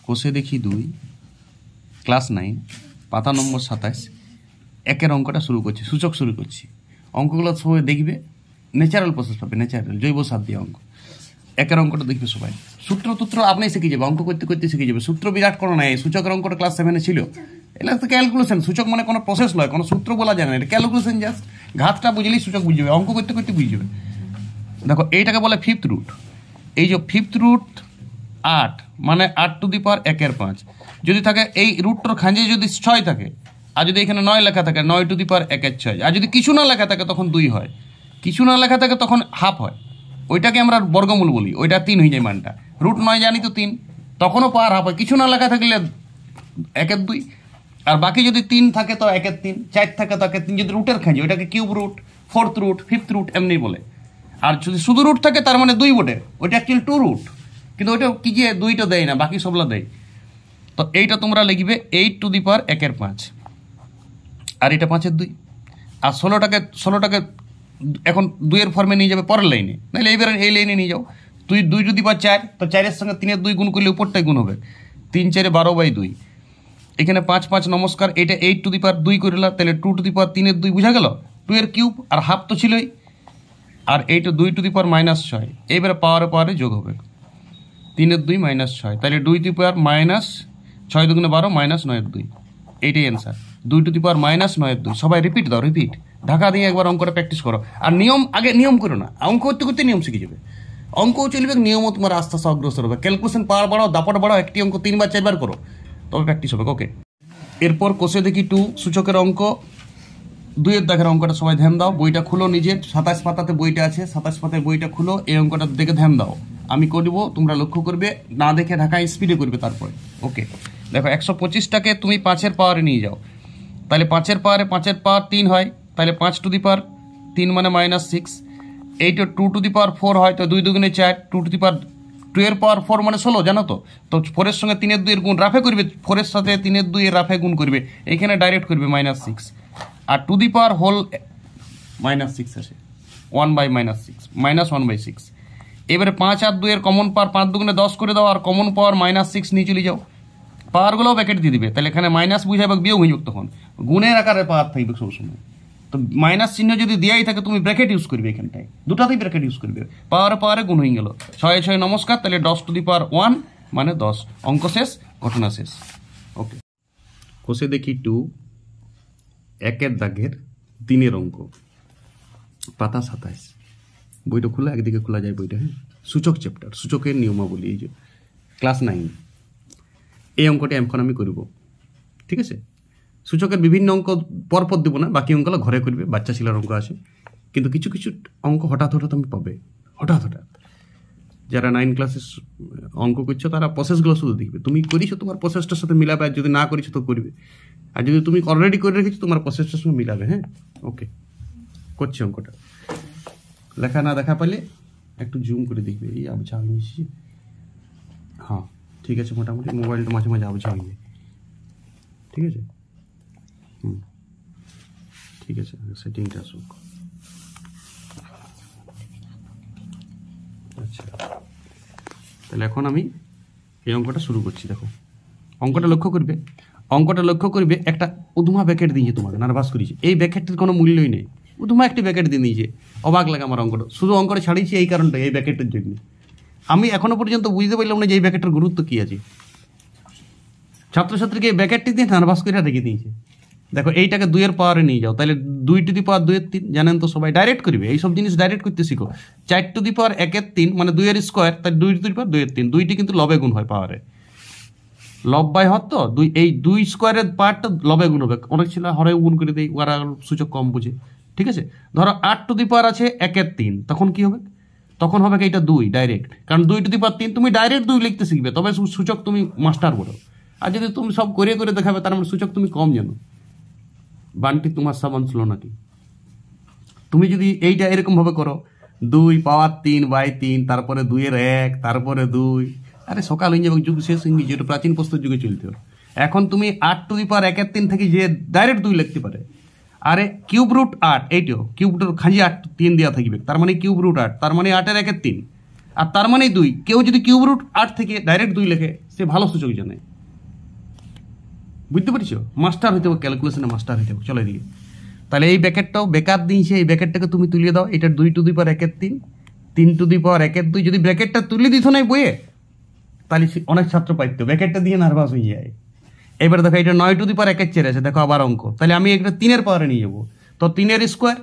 কোষে দেখি 2 ক্লাস 9 পাতা নম্বর 27 একের অঙ্কটা শুরু করছি, সূচক শুরু করছি। অঙ্কগুলো সবাই দেখবে, ন্যাচারাল প্রসেস পাবে, ন্যাচারাল জৈব সার দিয়ে অঙ্ক। একের অঙ্কটা দেখবে সবাই, সূত্র আপনি শিখে যাবে, অঙ্ক করতে করতে শিখে যাবে। সূত্র বিরাট কোনো নাই, সূচকের অঙ্কটা ক্লাস 7 ছিল। এটা তো ক্যালকুলেশন, সূচক মানে কোনো প্রসেস নয়, কোনো সূত্র বলা যায় না, এটা ক্যালকুলেশন। জাস্ট ঘাতটা বুঝলেই সূচক বুঝে যাবে, অঙ্ক করতে করতে বুঝে যাবে। দেখো এইটাকে বলে ফিফথ রুট। এই যে ফিফথ রুট 8 মানে 8 টু দি পাওয়ার 1/5 যদি থাকে, এই রুটটার খাঁজে যদি 6 থাকে, আর যদি এখানে 9 লেখা থাকে 9 টু দি পাওয়ার 1/6, আর যদি কিছু না লেখা থাকে তখন 2 হয়, কিছু না লেখা থাকে তখন হাফ হয়। ওইটাকে আমরা বর্গমূল বলি, ওইটা 3 হয়ে যায় মানটা। রুট 9 জানি তো 3, তখনও পাওয়ার হাফ হয়। কিছু না লেখা থাকলে 1/2, আর বাকি যদি 3 থাকে তো 1/3, 4 থাকে তো 1/3। যদি রুটের খাঁজে ওইটাকে cube root, fourth root, fifth root এমনি বলে। আর যদি শুধু রুট থাকে তার মানে 2 বটে, ওইটা অ্যাকচুয়ালি 2 রুট, কিন্তু ওইটা কি যে 2টা দেয় না, বাকি সবলা দেয়। তো এইটা তোমরা লিখবে 8 টু দি পাওয়ার 1/5, আর এটা 5/2। আর 16টাকে এখন 2-এর ফর্মে নিয়ে যাবে পরের লাইনে, নাহলে এইবার এই লাইনে নিয়ে যাও। 2 টু দি পাওয়ার 4, তো 4-এর সঙ্গে 3-এর 2 গুণ করলে উপরটাই গুণ হবে, 3 4 12/2। এখানে 5 5 নমস্কার, এটা 8 টু দি পাওয়ার 2 করলা, তাহলে 2 টু দি পাওয়ার 3-এর 2 বুঝা গেল, 2-এর কিউব, আর হাফ তো ছিলই। আর এইটা 2 টু দি পাওয়ার -6, এইবারে পাওয়ারে যোগ হবে 3-এর 2 -6, তাহলে 2 টু দি পাওয়ার -6 2 12 -9-এর 2, এইটাই অ্যান্সার। 2 টু দি পাওয়ার -9-এর 2। সবাই রিপিট দাও, রিপিট ঢাকা দিয়ে একবার অঙ্কটা প্র্যাকটিস করো। আর নিয়ম করো না, অঙ্ক করতে করতে নিয়ম শিখে যাবে। অঙ্কও চলবে, নিয়মও তোমার আস্তে আস্তে অগ্রসর হবে। ক্যালকুলেশন পাওয়ার বাড়াও, দাপট বাড়াও, একটি অঙ্ক 3 4 বার করো, তবে প্র্যাকটিস হবে। ওকে, এরপর কোষে দেখি 2 সূচকের অঙ্ক 2-এর দাগের অঙ্কটা সবাই ধ্যান দাও। বইটা খুলো নিজের, 27 পাতাতে বইটা আছে, 27 পাতায় বইটা খুলো, এই অঙ্কটা দেখে ধ্যান দাও। আমি করবো, তোমরা লক্ষ্য করবে, না দেখে ঢাকা স্পিডে করবে তারপরে। ওকে, দেখো 125টাকে তুমি 5-এর পাওয়ারে নিয়ে যাও, তাহলে 5-এর পাওয়ারে 5-এর পাওয়ার 3 হয়, তাহলে 5 টু দি পাওয়ার 3 মানে -6। এইটা 2 টু দি পাওয়ার 4 হয়, তো 2 2 4, 2 টু দি পাওয়ার 2-এর পাওয়ার 4 মানে 16, জানো তো। তো 4-এর সঙ্গে 3-এর 2-এর গুণ রাফে করবে, 4-এর সাথে 3-এর 2-এর রাফে গুণ করবে, এখানে ডাইরেক্ট করবে -6। আর টু দি পাওয়ার হোল -6 আসে, 1/-6 -1/6। এবারে 5 আর 2-এর কমন পাওয়ার 5 2 10 করে দাও, আর কমন পাওয়ার -6 নিয়ে চলে যাও। পাওয়ারগুলোও ব্র্যাকেট দিয়ে দিবে, তাহলে এখানে মাইনাস বুঝাবে, বিয়োগ হয়ে যাবে, তখন গুণের আকারে পাওয়ার থাকবে সবসময়। তো মাইনাস চিহ্ন যদি দেওয়াই থাকে, তুমি ব্র্যাকেট ইউজ করবে, এখানটায় দুটাতেই ব্র্যাকেট ইউজ করবে। পাওয়ারে গুণ হয়ে গেল, 6 6 নমস্কার, তাহলে 10 টু দি পাওয়ার 1 মানে 10। অঙ্ক শেষ, ঘটনা শেষ। ওকে, কোষে দেখি 2 1-এর দাগের 3-এর অঙ্ক, পাতা 27। বইটা খোলা, একদিকে খোলা যায় বইটা। হ্যাঁ, সূচক চ্যাপ্টার, সূচকের নিয়মাবলী, এই যে ক্লাস 9। এই অঙ্কটা এখন আমি করব, ঠিক আছে। সূচকের বিভিন্ন অঙ্ক পরপর দেবো না, বাকি অঙ্কগুলো ঘরে করবে, বাচ্চা ছেলের অঙ্ক আছে। কিন্তু কিছু কিছু অঙ্ক হঠাৎ আমি পাবে, হঠাৎ। যারা 9 ক্লাসের অঙ্ক করছো তারা প্রসেসগুলো শুধু দেখবে, তুমি করিছো তোমার প্রসেসটার সাথে মিলাবে, আর যদি না করিছো তো করবে, আর যদি তুমি অলরেডি করে রেখেছো তোমার প্রসেসটার সঙ্গে মিলাবে। হ্যাঁ, ওকে, করছি অঙ্কটা। লেখা না দেখা পেলে একটু জুম করে দেখবে, এই আবছা হয়ে গেছি। হ্যাঁ, ঠিক আছে, মোটামুটি মোবাইলটা মাঝে মাঝে আবছা হয়ে যায়, ঠিক আছে। ঠিক আছে, সেটিংটা আসুক। আচ্ছা, তাহলে এখন আমি এই অঙ্কটা শুরু করছি। দেখো অঙ্কটা লক্ষ্য করবে, একটা উধুমা ব্যাকেট দিয়েছে, তোমাকে নার্ভাস করেছে। এই ব্যাকেটটির কোনো মূল্যই নেই, উধুমা একটি ব্যাকেট দিয়ে দিয়েছে। অবাক লাগে আমার অঙ্কটা, শুধু অঙ্কটা ছাড়িয়েছি এই কারণটা, এই ব্যাকেটের জন্য। আমি এখনো পর্যন্ত বুঝতে পারলাম না যে এই ব্যাকেটের গুরুত্ব কী আছে। ছাত্রছাত্রীকে এই ব্যাকেটটি দিয়ে নার্ভাস করে রেখে দিয়েছে। দেখো এইটাকে 2-এর পাওয়ারে নিয়ে যাও, তাহলে 2 টু দি পাওয়ার 2-এর 3, জানেন তো সবাই, ডাইরেক্ট করবে। এইসব জিনিস ডাইরেক্ট করতে শিখো। 4 টু দি পাওয়ার 1-এর 3 মানে 2-এর স্কোয়ার, তাই 2 টু দি পাওয়ার 2-এর 3। 2টি কিন্তু লবে গুণ হয় পাওয়ারে, লব বাই হর, তো এই 2 স্কোয়ারের পাওয়ারটা লবে গুণ হবে। অনেক ছেলে হরে গুণ করে দেয়, ওরা সূচক কম বুঝে, ঠিক আছে। ধরো 8 টু দি পাওয়ার আছে 1-এর 3, তখন কি হবে? তখন হবে কি, এটা 2 ডাইরেক্ট, কারণ 2 টু দি পাওয়ার 3 তুমি ডাইরেক্ট 2 লিখতে শিখবে, তবে সূচক তুমি মাস্টার বলো। আর যদি তুমি সব করে দেখাবে, তার মানে সূচক তুমি কম জানো। বানটি তোমার সাবান ছিল নাকি? তুমি যদি এইটা এরকম ভাবে করো, 2 পাওয়ার 3/3, তারপরে 2-এর 1, তারপরে 2, আরে সকাল হয়ে যাবে, যুগ শেষ হয়ে গেছে। এটা প্রাচীন প্রস্তর যুগে চলতে হবে। এখন তুমি 8 টু দি পাওয়ার 1-এর 3 থেকে যে ডাইরেক্ট 2 লিখতে পারে। আরে কিউব রুট 8, এইটাও কিউব রুট খাঁজি 8 3 দেওয়া থাকবে, তার মানে কিউব রুট 8, তার মানে 8-এর 1-এর 3। আর তার মানেই 2। কেউ যদি কিউব রুট 8 থেকে ডাইরেক্ট 2 লেখে সে ভালো সূচক জানে। বুঝতে পারছো? মাস্টার হইতে হবে, ক্যালকুলেশনে মাস্টার হইতে হবে। চলো এদিকে, তাহলে এই ব্যাকেটটাও বেকার দিয়েছে, এই ব্যাকেটটাকে তুমি তুলিয়ে দাও। এটা 2 টু দি পাওয়ার 1 এর 3, 3 টু দি পাওয়ার 1 এর 2। যদি ব্র্যাকেটটা তুলে দিত না বইয়ে, তাহলে অনেক ছাত্র পাইতো, ব্র্যাকেটটা দিয়ে নার্ভাস হয়ে যায়। এবার দেখো এটা 9 টু দি পাওয়ার 1 এর 4 আছে, দেখো আবার অঙ্ক। তাহলে আমি একটা 3 এর পাওয়ারে নিয়ে যাবো, তো 3 এর স্কোয়ার,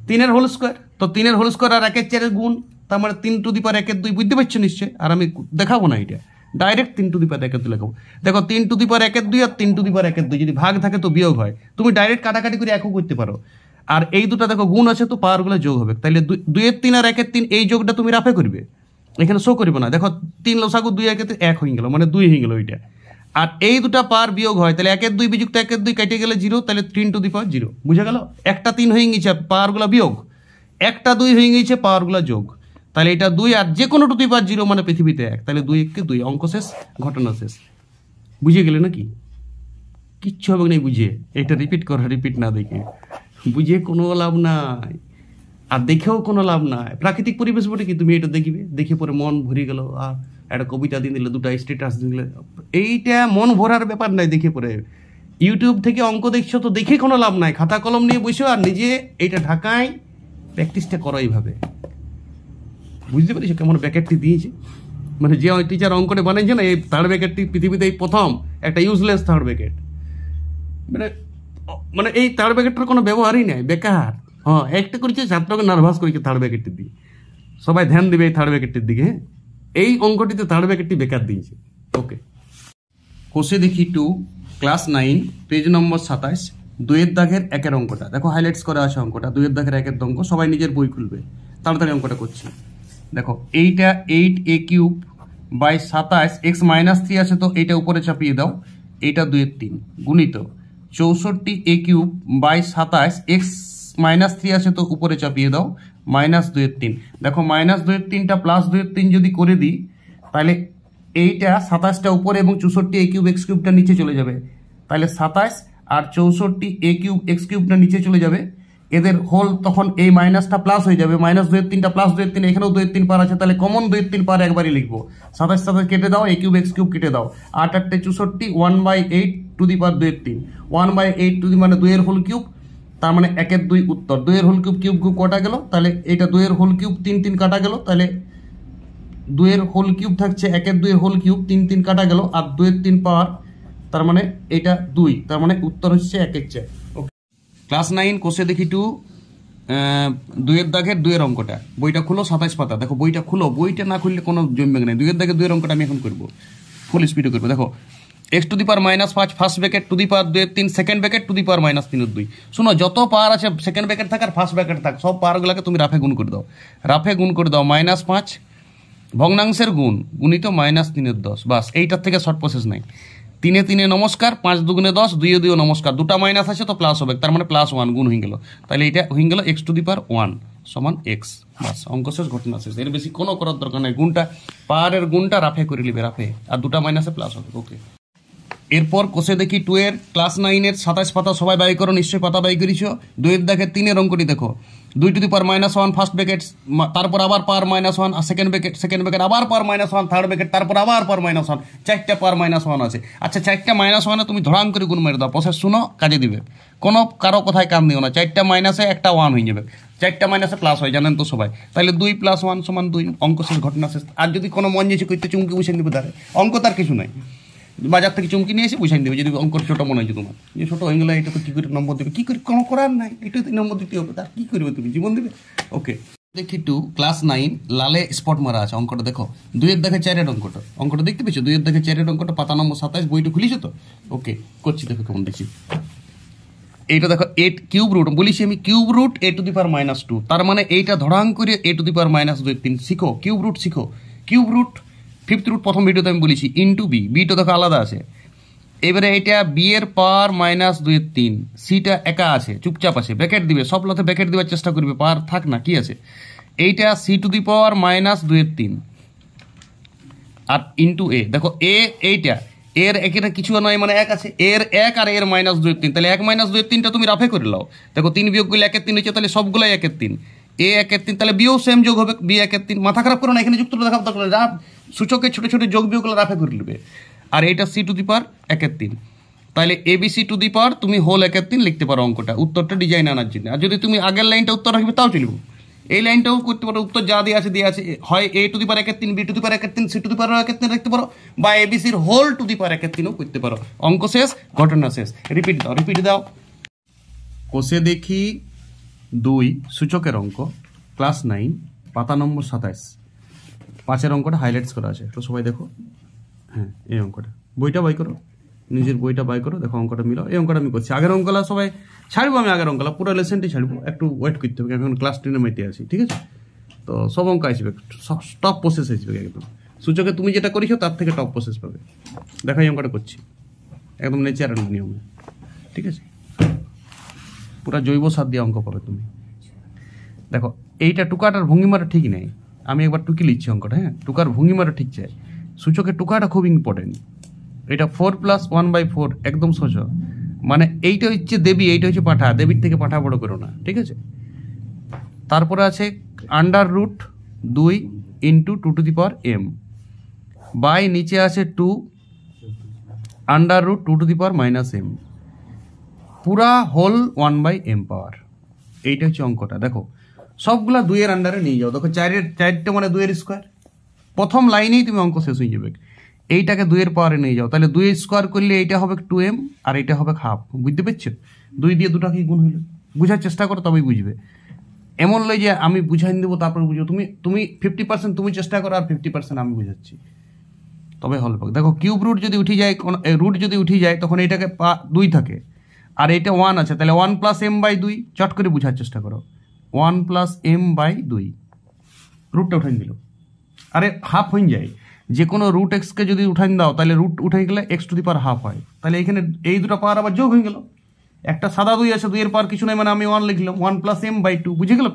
3 এর হোল স্কোয়ার, তো 3 এর হোল স্কোয়ার আর 1 এর 4 এর গুণ, তার মানে 3 টু দি পাওয়ার 1 এর 2। বুঝতে পারছো নিশ্চয়? আর আমি দেখাবো না, এটা ডাইরেক্ট 3 টু দি পাওয়ার 1 এর 2 লেখাবো। দেখো 3 টু দি পাওয়ার 1 এর 2 আর 3 টু দি পাওয়ার 1 এর 2 যদি ভাগ থাকে তো বিয়োগ হয়, তুমি ডাইরেক্ট কাটাকাটি করে একও করতে পারো। আর এই দুটো দেখো গুণ আছে, তো পাওয়ারগুলো যোগ হবে। তাহলে 2 এর 3 আর 1 এর 3 এই যোগটা তুমি রাফে করবে, এখানে শো করবে না। দেখো 3 লসাগু 2 1 1 হয়ে গেল, মানে 2 হয়ে গেল ওইটা। আর এই দুটা পাওয়ার বিয়োগ হয়, তাহলে 1 এর 2 বিযুক্ত 1 এর 2 কেটে গেলে 0, তাহলে 3 টু দি পাওয়ার 0। বুঝে গেল? একটা 3 হয়ে গেছে পাওয়ারগুলো বিয়োগ, একটা 2 হয়ে গেছে পাওয়ারগুলো যোগ। তাহলে এটা 2 আর যে কোনো টু দি পাওয়ার 0 মানে পৃথিবীতে 1। তাহলে 2 1 কে 2, অঙ্ক শেষ, ঘটনা শেষ। বুঝে গেলে নাকি? কিচ্ছু হবে না বুঝে, এটা রিপিট করা, রিপিট না দেখে বুঝে কোনো লাভ নাই, আর দেখেও কোনো লাভ নাই। প্রাকৃতিক পরিবেশ বটে কি, তুমি এটা দেখবে, দেখে পরে মন ভরে গেল, আর একটা কবিতা দিয়ে দিলে, দুটা স্ট্যাটাস দিলে, এইটা মন ভরার ব্যাপার নাই। দেখে পরে ইউটিউব থেকে অঙ্ক দেখছো তো দেখে কোনো লাভ নাই, খাতা কলম নিয়ে বসো আর নিজে এইটা ঢাকায় প্র্যাকটিসটা করো এইভাবে। বুঝতে পারিস কেমন ব্যাকেটটি দিয়েছে? মানে যে টিচার অঙ্কটা বানিয়েছে না, এই থার্ড ব্যাকেটটি পৃথিবীতে এই প্রথম একটা ইউজলেস থার্ড ব্যাকেট। মানে এই থার্ড ব্যাকেটটার কোনো ব্যবহারই নাই, বেকার। হ্যাঁ, একটা করেছে ছাত্রকে নার্ভাস করেছে থার্ড ব্যাকেটটির দিকে। সবাই ধ্যান দেবে এই থার্ড ব্যাকেটটির দিকে। হ্যাঁ, এই অঙ্কটিতে থার্ড ব্যাকেটটি বেকার দিয়েছে। ওকে, কোষে দেখি 2 ক্লাস 9 পেজ নম্বর 27, 2 এর দাগের 1 এর অঙ্কটা দেখো, হাইলাইটস করা আছে অঙ্কটা। 2 এর দাগের 1 এর অঙ্ক, সবাই নিজের বই খুলবে, তাড়াতাড়ি অঙ্কটা করছি। দেখো এইটা 8a³ বাই 27, x-3 আছে তো এইটা উপরে চাপিয়ে দাও, এইটা 2 এর 3 গুণিত 64a³ বাই 27, x-3 আছে তো উপরে চাপিয়ে দাও, -2 এর 3। দেখো -2 এর 3টা +2 এর 3 যদি করে দিই, তাহলে এইটা 27টা উপরে এবং 64a³ x³ নিচে চলে যাবে। তাহলে 27 আর 64a³ x³ নিচে চলে যাবে, এদের হোল তখন এই মাইনাসটা প্লাস হয়ে যাবে। -2 এর 3টা +2 এর 3, এখানেও 2 এর 3 পার আছে, তাহলে কমন 2 এর 3 পার একবারই লিখবো। 27 27 কেটে দাও, a³ x³ কেটে দাও, 8 8 64, 1/8 টু দি পাওয়ার 2 এর 3, 1/8 টু দি মানে 2 এর হোল কিউব, তার মানে 1 এর 2 উত্তর। 2 এর হোল কিউব কিউব কটা গেল, তাহলে এটা 2 এর হোল কিউব 3 3 কাটা গেল, তাহলে 2 এর হোল কিউব থাকছে 1 এর 2 এর হোল কিউব, 3 3 কাটা গেল, আর 2 এর 3 পাওয়ার, তার মানে এটা 2, তার মানে উত্তর হচ্ছে 1 এর 4। ওকে, ক্লাস 9 কোষে দেখি 2 2 এর দাগের 2 এর অঙ্কটা, বইটা খুলো, 27 পাতা। দেখো বইটা খুলো, বইটা না খুললে কোনো জমবে না। 2 এর দাগের 2 এর অঙ্কটা আমি এখন করবো, ফুল স্পিডে করবো। দেখো x to the power -5 first bracket to the power 2 এর 3 second bracket to the power -3 এর 2। শুনো, যত পাওয়ার আছে সেকেন্ড ব্র্যাকেট থাক আর ফার্স্ট ব্র্যাকেট থাক, সব পাওয়ারগুলোকে তুমি রাফে গুণ করে দাও। রাফে গুণ করে দাও, -5 ভগ্নাংশের গুণ গুণিত -3 এর 10। বাস, এইটার থেকে শর্ট প্রসেস নাই। 3 এ 3 নমস্কার, 5 দুগুণে 10, 2 এ 2 নমস্কার, দুটা মাইনাস আছে তো প্লাস হবে, তার মানে +1 গুণ হয়ে গেল। তাহলে এটা হয়ে গেল x টু দি পাওয়ার 1 সমান x। বাস, অঙ্ক শেষ, ঘটনা শেষ। এর বেশি কোনো করার দরকার নাই। গুণটা, পাওয়ারের গুণটা রাফে করে নিবে, রাফে, আর দুটা মাইনাসে প্লাস হবে। ওকে, এরপর কোষে দেখি 2 এর ক্লাস 9 এর 27 পাতা, সবাই বাই করো, নিশ্চয়ই পাতা বাই করেছ। 2 এর দাগের 3 এর অঙ্কটি দেখো, 2 to the power -1 first bracket, তারপর আবার পাওয়ার -1 আর সেকেন্ড ব্র্যাকেট আবার পাওয়ার -1 থার্ড ব্র্যাকেট, তারপর আবার পাওয়ার -1, 4টা পাওয়ার -1 আছে। আচ্ছা, 4টা -1 তুমি ধরাম করে গুণ মেরে দাও, প্রসেস শুনো, কাজে দিবে। কোনো কারো কথায় কাম দিও না, 4টা মাইনাসে একটা 1 হয়ে যাবে, 4টা মাইনাসে প্লাস হয়, জানেন তো সবাই। তাহলে 2 + 1 = 2, অঙ্ক শেষ, ঘটনা শেষ। আর যদি কোনো মন যেছে করতে, চুমকি বসে দিবে, তারে অঙ্ক তার কিছু নাই, বাজার থেকে চুমকি নিয়ে এসে বুঝাই দেবে। যদি অঙ্ক ছোটো মনে হয়েছে তোমার, যে ছোটো হয়ে গেলে এটা তো কী করে নম্বর দেবে, কী করে, কোনো করার নাই, এটা নম্বর দিতে হবে, তার কী করবে তুমি, জীবন দেবে। ওকে, দেখি 2 ক্লাস 9 লালে স্পট মারা আছে, অঙ্কটা দেখো। 2 এর দাগে 4 এর অঙ্কটা দেখতে পেয়েছো? 2 এর দাগে 4 এর অঙ্কটা, পাতা নম্বর 27, বইটা খুলিছো তো? ওকে, করছি, দেখো কেমন দেখছি। এইটা দেখো, 8 কিউব রুট বলিছি আমি, cube root a to the power -2, তার মানে এইটা ধরাং করে a টু দি পাওয়ার -2 3 শিখো, কিউব রুট শিখো। কিউব রুট 5th রুট প্রথম ভিডিওতে আমি বলেছি, ইন্টু বি, বিটা দেখো আলাদা আছে। এবারে এটা বি এর পাওয়ার -2 এর 3, সিটা একা আছে, চুপচাপ আছে, ব্র্যাকেট দিবে, সব লাতে ব্র্যাকেট দেওয়ার চেষ্টা করবে, পাওয়ার থাক না, কি আছে। এইটা সি টু দি পাওয়ার -2 এর 3 আর ইন্টু এ, দেখো এ, এইটা এর একেটা কিছু নয়, মানে 1 আছে, এর 1 আর এর -2 এর 3, তাহলে 1 -2 এর 3টা তুমি রাফে করে নাও। দেখো 3 বিয়োগ করলে 1 এর 3 হচ্ছে, তাহলে সবগুলাই 1 এর 3। এ 1-3, তাহলে বিও সেম যোগ হবে, বি 1-3। মাথা খারাপ করো না, এখানে যুক্তটা দেখাবো, রাফ সূচকে ছোট ছোট যোগ বিয়োগগুলো রাফে করে নেবে। আর এটা সি টু দি পাওয়ার 1-3, তাহলে এবিসি টু দি পাওয়ার তুমি হোল 1-3 লিখতে পারো অঙ্কটা, উত্তরটা ডিজাইন আনার জন্য। আর যদি তুমি আগের লাইনটা উত্তর রাখবে তাও চলবে, এই লাইনটাও করতে পারো, উত্তর যা দিয়ে আছে হয় a to the power 1-3, b to the power 1-3, c to the power 1-3 রাখতে পারো, বা এবিসির হোল টু দি পাওয়ার 1-3ও করতে পারো। অঙ্ক শেষ, ঘটনা শেষ। রিপিট দাও। কোষে দেখি 2 সূচকের অঙ্ক, ক্লাস 9, পাতা নম্বর 27, 5-এর অঙ্কটা হাইলাইটস করা আছে, তো সবাই দেখো। হ্যাঁ, এই অঙ্কটা, বইটা বাই করো, নিজের বইটা বাই করো, দেখো অঙ্কটা মিলাও। এই অঙ্কটা আমি করছি, আগের অঙ্কলা সবাই ছাড়বো, আমি আগের অঙ্কলা পুরো লেসেনটাই ছাড়বো, একটু ওয়েট করতে হবে, এখন ক্লাস 10-এর মধ্যে আছি, ঠিক আছে? তো সব অঙ্ক আসবে, টপ প্রসেস আসবে একদম, সূচকে তুমি যেটা করেছো তার থেকে টপ প্রসেস পাবে। দেখো এই অঙ্কটা করছি একদম ন্যাচারাল নিয়মে, ঠিক আছে? পুরা জৈব সার দিয়ে অঙ্ক পাবে তুমি। দেখো এইটা টুকাটার ভঙ্গিমাটা ঠিক নেই, আমি একবার টুকি লিখছি অঙ্কটা। হ্যাঁ, টুকার ভঙ্গিমাটা ঠিক চাই, সূচকের টুকাটা খুব ইম্পর্টেন্ট। এটা 4 + 1/4 একদম সোজা, মানে এইটা হচ্ছে দেবী, এইটা হচ্ছে পাঠা, দেবীর থেকে পাঠা বড় করো না, ঠিক আছে? তারপরে আছে √2 × 2 to the power m, by নিচে আছে 2 √2 টু দি পাওয়ার -m, পুরা হোল 1/m পাওয়ার। এইটা হচ্ছে অঙ্কটা। দেখো সবগুলা 2 এর আন্ডারে নিয়ে যাও, দেখো 4 মানে 2 এর স্কোয়ার, প্রথম লাইনেই তুমি অঙ্ক শেষ হয়ে যাবে। এইটাকে 2 এর পাওয়ারে নিয়ে যাও, তাহলে 2 স্কোয়ার করলে এইটা হবে 2m আর এইটা হবে হাফ, বুঝতে পারছো? 2 দিয়ে 2টা কি গুণ হইলো, বুঝার চেষ্টা করো তবেই বুঝবে। এমন লই যে আমি বুঝাই দেবো তারপর বুঝো, তুমি 50% তুমি চেষ্টা করো আর 50% আমি বুঝাচ্ছি, তবে হল। দেখো কিউব রুট যদি উঠে যায়, রুট যদি উঠে যায় তখন এইটাকে 2 থাকে, আর এইটা 1 আছে, তাহলে 1 + m/2, চট করে বুঝার চেষ্টা করো, 1 + m/2, রুটটা উঠাই দিল, আরে হাফ হয়ে যায়। যে কোনো √ x কে যদি উঠাই দাও তাহলে রুট উঠে গেলে x to the power half হয়, তাহলে এখানে এই দুটো পাওয়ার আবার যোগ হয়ে গেল। একটা সাদা 2 আছে, 2 এর পাওয়ার কিছু নাই, মানে আমি 1 লিখলাম, 1 + m/2, বুঝে গেল?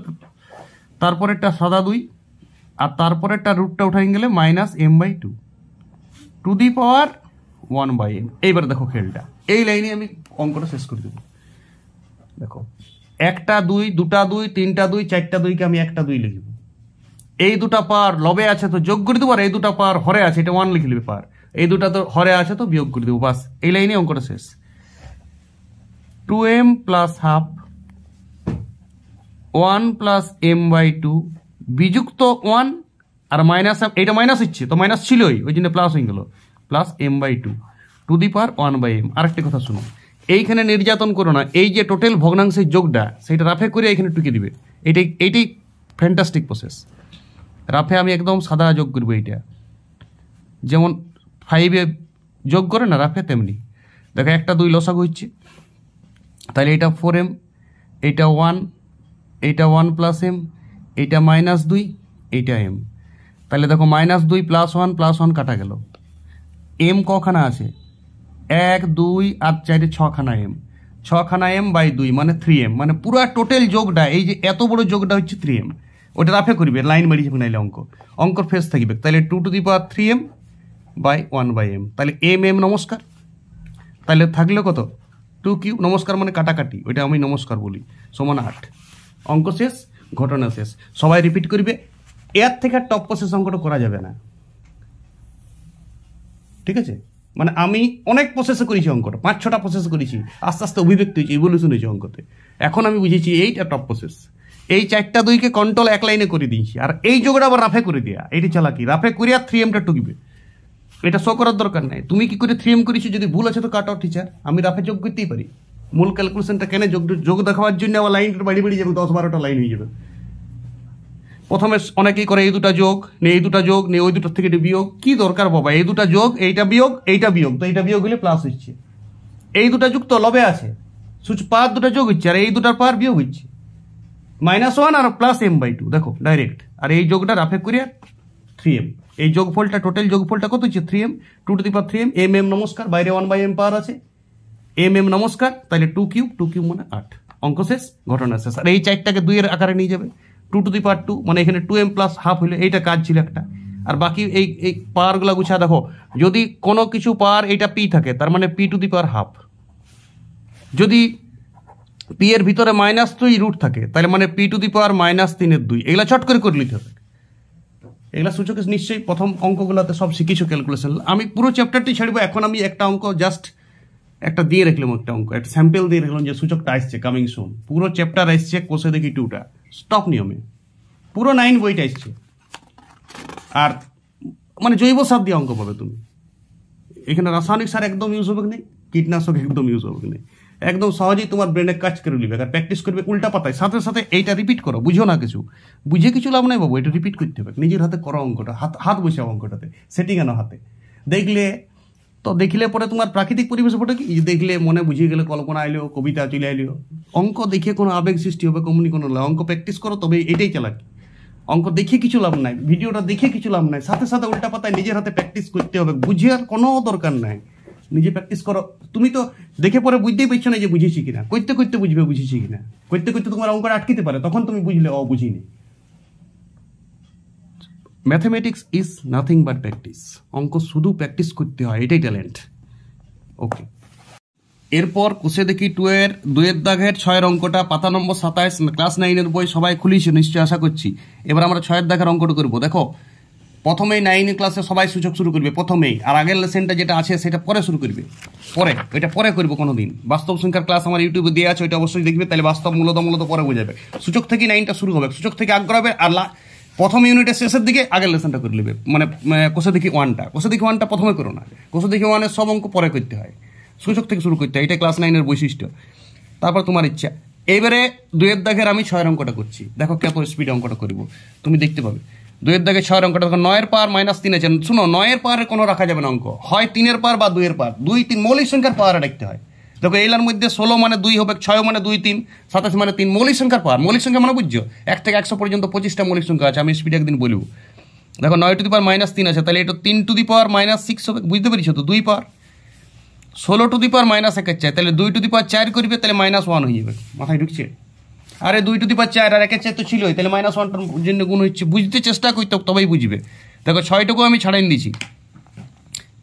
তারপরে একটা সাদা 2, আর তারপরে একটা রুটটা উঠাই গেলে -m/2 two the power 1/m। এইবার দেখো খেলটা, এই লাইনে আমি অঙ্কটা শেষ করে দেবো। দেখো 1টা 2, 2টা 2, 3টা 2, 4টা 2 কে আমি 1টা 2 লিখব। এই দুটা পাওয়ার লবে আছে তো যোগ করে দেবো, আর এই দুটা পাওয়ার হরে আছে, এটা 1 লিখে নেবে পাওয়ার, এই দুটা তো হরে আছে তো বিয়োগ করে দেবো, বাস এই লাইনে অঙ্কটা শেষ। 2m + হাফ 1 + m/2 বিযুক্ত 1 আর মাইনাস, এটা মাইনাস হচ্ছে তো মাইনাস ছিলই, ওই জন্য প্লাস হয়ে গেল, +m/2 two the power 1/m। আরেকটা কথা শুনো, এইখানে নির্যাতন করো না, এই যে টোটাল ভগ্নাংশের যোগটা সেটা রাফে করে এখানে টুকে দিবে, এইটাই ফ্যান্টাস্টিক প্রসেস। রাফে আমি একদম সাদা যোগ করবো, এইটা যেমন 5-এ যোগ করে না রাফে, তেমনি। দেখো 1টা 2 লসাগু হচ্ছে, তাহলে এটা 4m, এইটা 1, এইটা 1 + m, এইটা -2, এইটা m, তাহলে দেখো -2 + 1 + 1 কাটা গেল। m কখানা আছে? 1 2 আর 4 6খানা m, 6খানা m/2 মানে 3m, মানে পুরো টোটাল যোগটা, এই যে এত বড় যোগটা হচ্ছে 3m। ওটা রাফে করবে, লাইন মারি যাবে নাইলে অঙ্কর ফেস থাকবে, তাহলে 2 টু দি পাওয়ার 3m/1/m, তাহলে m নমস্কার, তাহলে থাকলো কত? 2q, নমস্কার মানে কাটাকাটি, ওইটা আমি নমস্কার বলি, সমান 8। অঙ্ক শেষ, ঘটনা শেষ। সবাই রিপিট করবে, এর থেকে টপ প্রসেস অঙ্কটা করা যাবে না, ঠিক আছে? মানে আমি অনেক প্রসেসে করেছি অঙ্কটা, 5-6টা প্রসেস করেছি, আস্তে আস্তে অভিব্যক্তি হয়েছে, ইভলিউশন হয়েছে অঙ্কতে। এখন আমি বুঝেছি এইটা টপ প্রসেস। এই 4টা 2কে কন্ট্রোল এক লাইনে করে দিয়েছি, আর এই যোগটা আবার রাফে করে দেওয়া, এটি চালাকি, রাফে করিয়া 3mটা টুকবে, এটা শো করার দরকার নাই। তুমি কি করে 3m করেছো, যদি ভুল আছে তো কাট আউট টিচার, আমি রাফে যোগ করতেই পারি। মূল ক্যালকুলেশনটা কেন যোগ দেখাবার জন্য আবার লাইনটা বাড়ি যাবে, 10-12টা লাইন হয়ে যাবে। প্রথমে অনেকেই করে এই দুটা যোগ, নে এই দুটা যোগ, নে ওই দুটার থেকে বিয়োগ, কি দরকার বাবা? এই দুটা যোগ, এইটা বিয়োগ, এইটা বিয়োগ, তো এইটা বিয়োগ হলে প্লাস হচ্ছে, এই দুটা যুক্ত লবে আছে, পাওয়ার দুটা যোগ হচ্ছে, আর এই দুটার পাওয়ার বিয়োগ হচ্ছে, -1 আর +m/2, দেখো ডাইরেক্ট। আর এই যোগটা রাফে করিয়া 3m, এই যোগফলটা টোটাল যোগফলটা কত হচ্ছে? 3m, 2 to the power 3m, m নমস্কার, বাইরে 1/m পাওয়ার আছে, m নমস্কার, তাহলে 2 মানে 8। অঙ্ক শেষ, ঘটনা শেষ। আর এই 4টাকে 2 এর আকারে নিয়ে যাবে, 2 টু দি পাওয়ার 2, মানে এখানে 2m + হাফ হইলো, এইটা কাজ ছিল একটা। আর বাকি এই পাওয়ারগুলো গুছা দেখো, যদি কোনো কিছু পাওয়ার এটা p থাকে, তার মানে p to the power half. যদি পি এর ভিতরে -2 রুট থাকে, তাহলে মানে পি টু দি পাওয়ার -3/2। এগুলা চট করে নিতে হবে। এগুলা সূচকে নিশ্চয়ই প্রথম অঙ্কগুলোতে সব শিখিছো ক্যালকুলেশন। আমি পুরো চ্যাপ্টারটি ছাড়বো, এখন আমি একটা অঙ্ক জাস্ট একটা দিয়ে রাখলাম, একটা অঙ্ক একটা স্যাম্পল দিয়ে রাখলাম যে সূচকটা আসছে কামিং সুন। পুরো চ্যাপ্টার আসছে কোষে দেখি 2টা স্টক নিয়মে, পুরো 9 বইটা আসছে। আর মানে জৈব সার দিয়ে অঙ্ক পাবে তুমি। এখানে রাসায়নিক সার একদম ইউজ হবে না, কীটনাশক একদম ইউজ হবে না, একদম সহজেই তোমার ব্রেনে কাজ করে নিবে। আর প্র্যাকটিস করবে উল্টা পাতায়, সাথে সাথে এইটা রিপিট করো। বুঝো না কিছু, বুঝে কিছু লাভ নাই বাবু, এটা রিপিট করতে হবে। নিজের হাতে করো অঙ্কটা, হাত বসাও অঙ্কটাতে, সেটিং আনো হাতে। দেখলে পরে তোমার প্রাকৃতিক পরিবেশ পড়ে কি দেখলে মনে বুঝিয়ে গেলে, কল্পনা আইলো, কবিতা চলে আইলো। অঙ্ক দেখে কোনো আবেগ সৃষ্টি হবে, কোনো অঙ্ক প্র্যাকটিস করো, তবে এটাই চালাকি। অঙ্ক দেখে কিছু লাভ নাই, ভিডিওটা দেখে কিছু লাভ নাই, সাথে সাথে উল্টা পাতায় নিজের হাতে প্র্যাকটিস করতে হবে। বুঝে আর কোনো দরকার নাই, নিজে প্র্যাকটিস করো। তুমি তো দেখে পরে বুঝতেই পারছো না যে বুঝেছি কিনা, করতে করতে বুঝবে বুঝেছি কিনা। করতে করতে তোমার অঙ্কটা আটকিতে পারে, তখন তুমি বুঝলে বুঝিনি। Mathematics is nothing but practice. অঙ্ক শুধু প্র্যাকটিস করতে হয়, এটাই ট্যালেন্ট। ওকে, এরপর কোষে দেখি 2-এর দাগের 6-এর অঙ্কটা, পাতা নম্বর 27, ক্লাস 9-এর বই সবাই খুলিয়েছে নিশ্চয়ই, আশা করছি। এবার আমরা 6-এর দাগের অঙ্কটা করবো। দেখো, প্রথমেই 9 ক্লাসে সবাই সূচক শুরু করবে প্রথমেই, আর আগের লেসেনটা যেটা আছে সেটা পরে শুরু করবে। এটা পরে করবো কোনোদিন। বাস্তব সংখ্যার ক্লাস আমার ইউটিউবে দেওয়া আছে, ওইটা অবশ্যই দেখবে, তাহলে বাস্তব মূলত পরে বোঝাবে। সূচক থেকে 9টা শুরু হবে, সূচক থেকে আগ্রহ হবে। আর প্রথম ইউনিটের শেষের দিকে আগের লেসনটা করে নেবে, মানে কোষে দেখি 1টা প্রথমে করো না, কোষে দেখি 1-এর সব অঙ্ক পরে করতে হয়, সূচক থেকে শুরু করতে হয়। এটা ক্লাস 9-এর বৈশিষ্ট্য। তারপর তোমার ইচ্ছা। এইবারে 2-এর দাগের আমি 6-এর অঙ্কটা করছি। দেখো কত স্পিডে অঙ্কটা করবো, তুমি দেখতে পাবে। 2-এর দাগে 6-এর অঙ্কটা দেখো, 9-এর পাওয়ার -3 আছে। শুনো, 9-এর পাওয়ারে কোনো রাখা যাবে না অঙ্ক, হয় 3-এর পাওয়ার বা 2-এর পাওয়ার। 2, 3 মৌলিক সংখ্যার পাওয়ারে রাখতে হয়। দেখো এইলার মধ্যে 16 মানে 2 হবে, 6 মানে 2, 3, 27 মানে 3, মৌলিক সংখ্যার পাওয়ার। মৌলিক সংখ্যা মানে বুঝছো 1 থেকে 100 পর্যন্ত 25টা মৌলিক সংখ্যা আছে, আমি স্পিড একদিন বলবো। দেখো 9 টু দি পাওয়ার -3 আছে, তাহলে এটা 3 টু দি পাওয়ার -6 হবে, বুঝতে পেরেছো তো? 2 পাওয়ার। 16 টু দি পাওয়ার -1 চাই, তাহলে 2 টু দি পাওয়ার 4 করবে, তাহলে -1 হয়ে যাবে। মাথায় ঢুকছে? আরে 2 টু দি পাওয়ার 4 আর 1 তো ছিলই, তাহলে -1টার জন্য গুণ হচ্ছে। বুঝতে চেষ্টা করতে তবেই বুঝবে। দেখো 6টাকে আমি ছাড়াই দিয়েছি,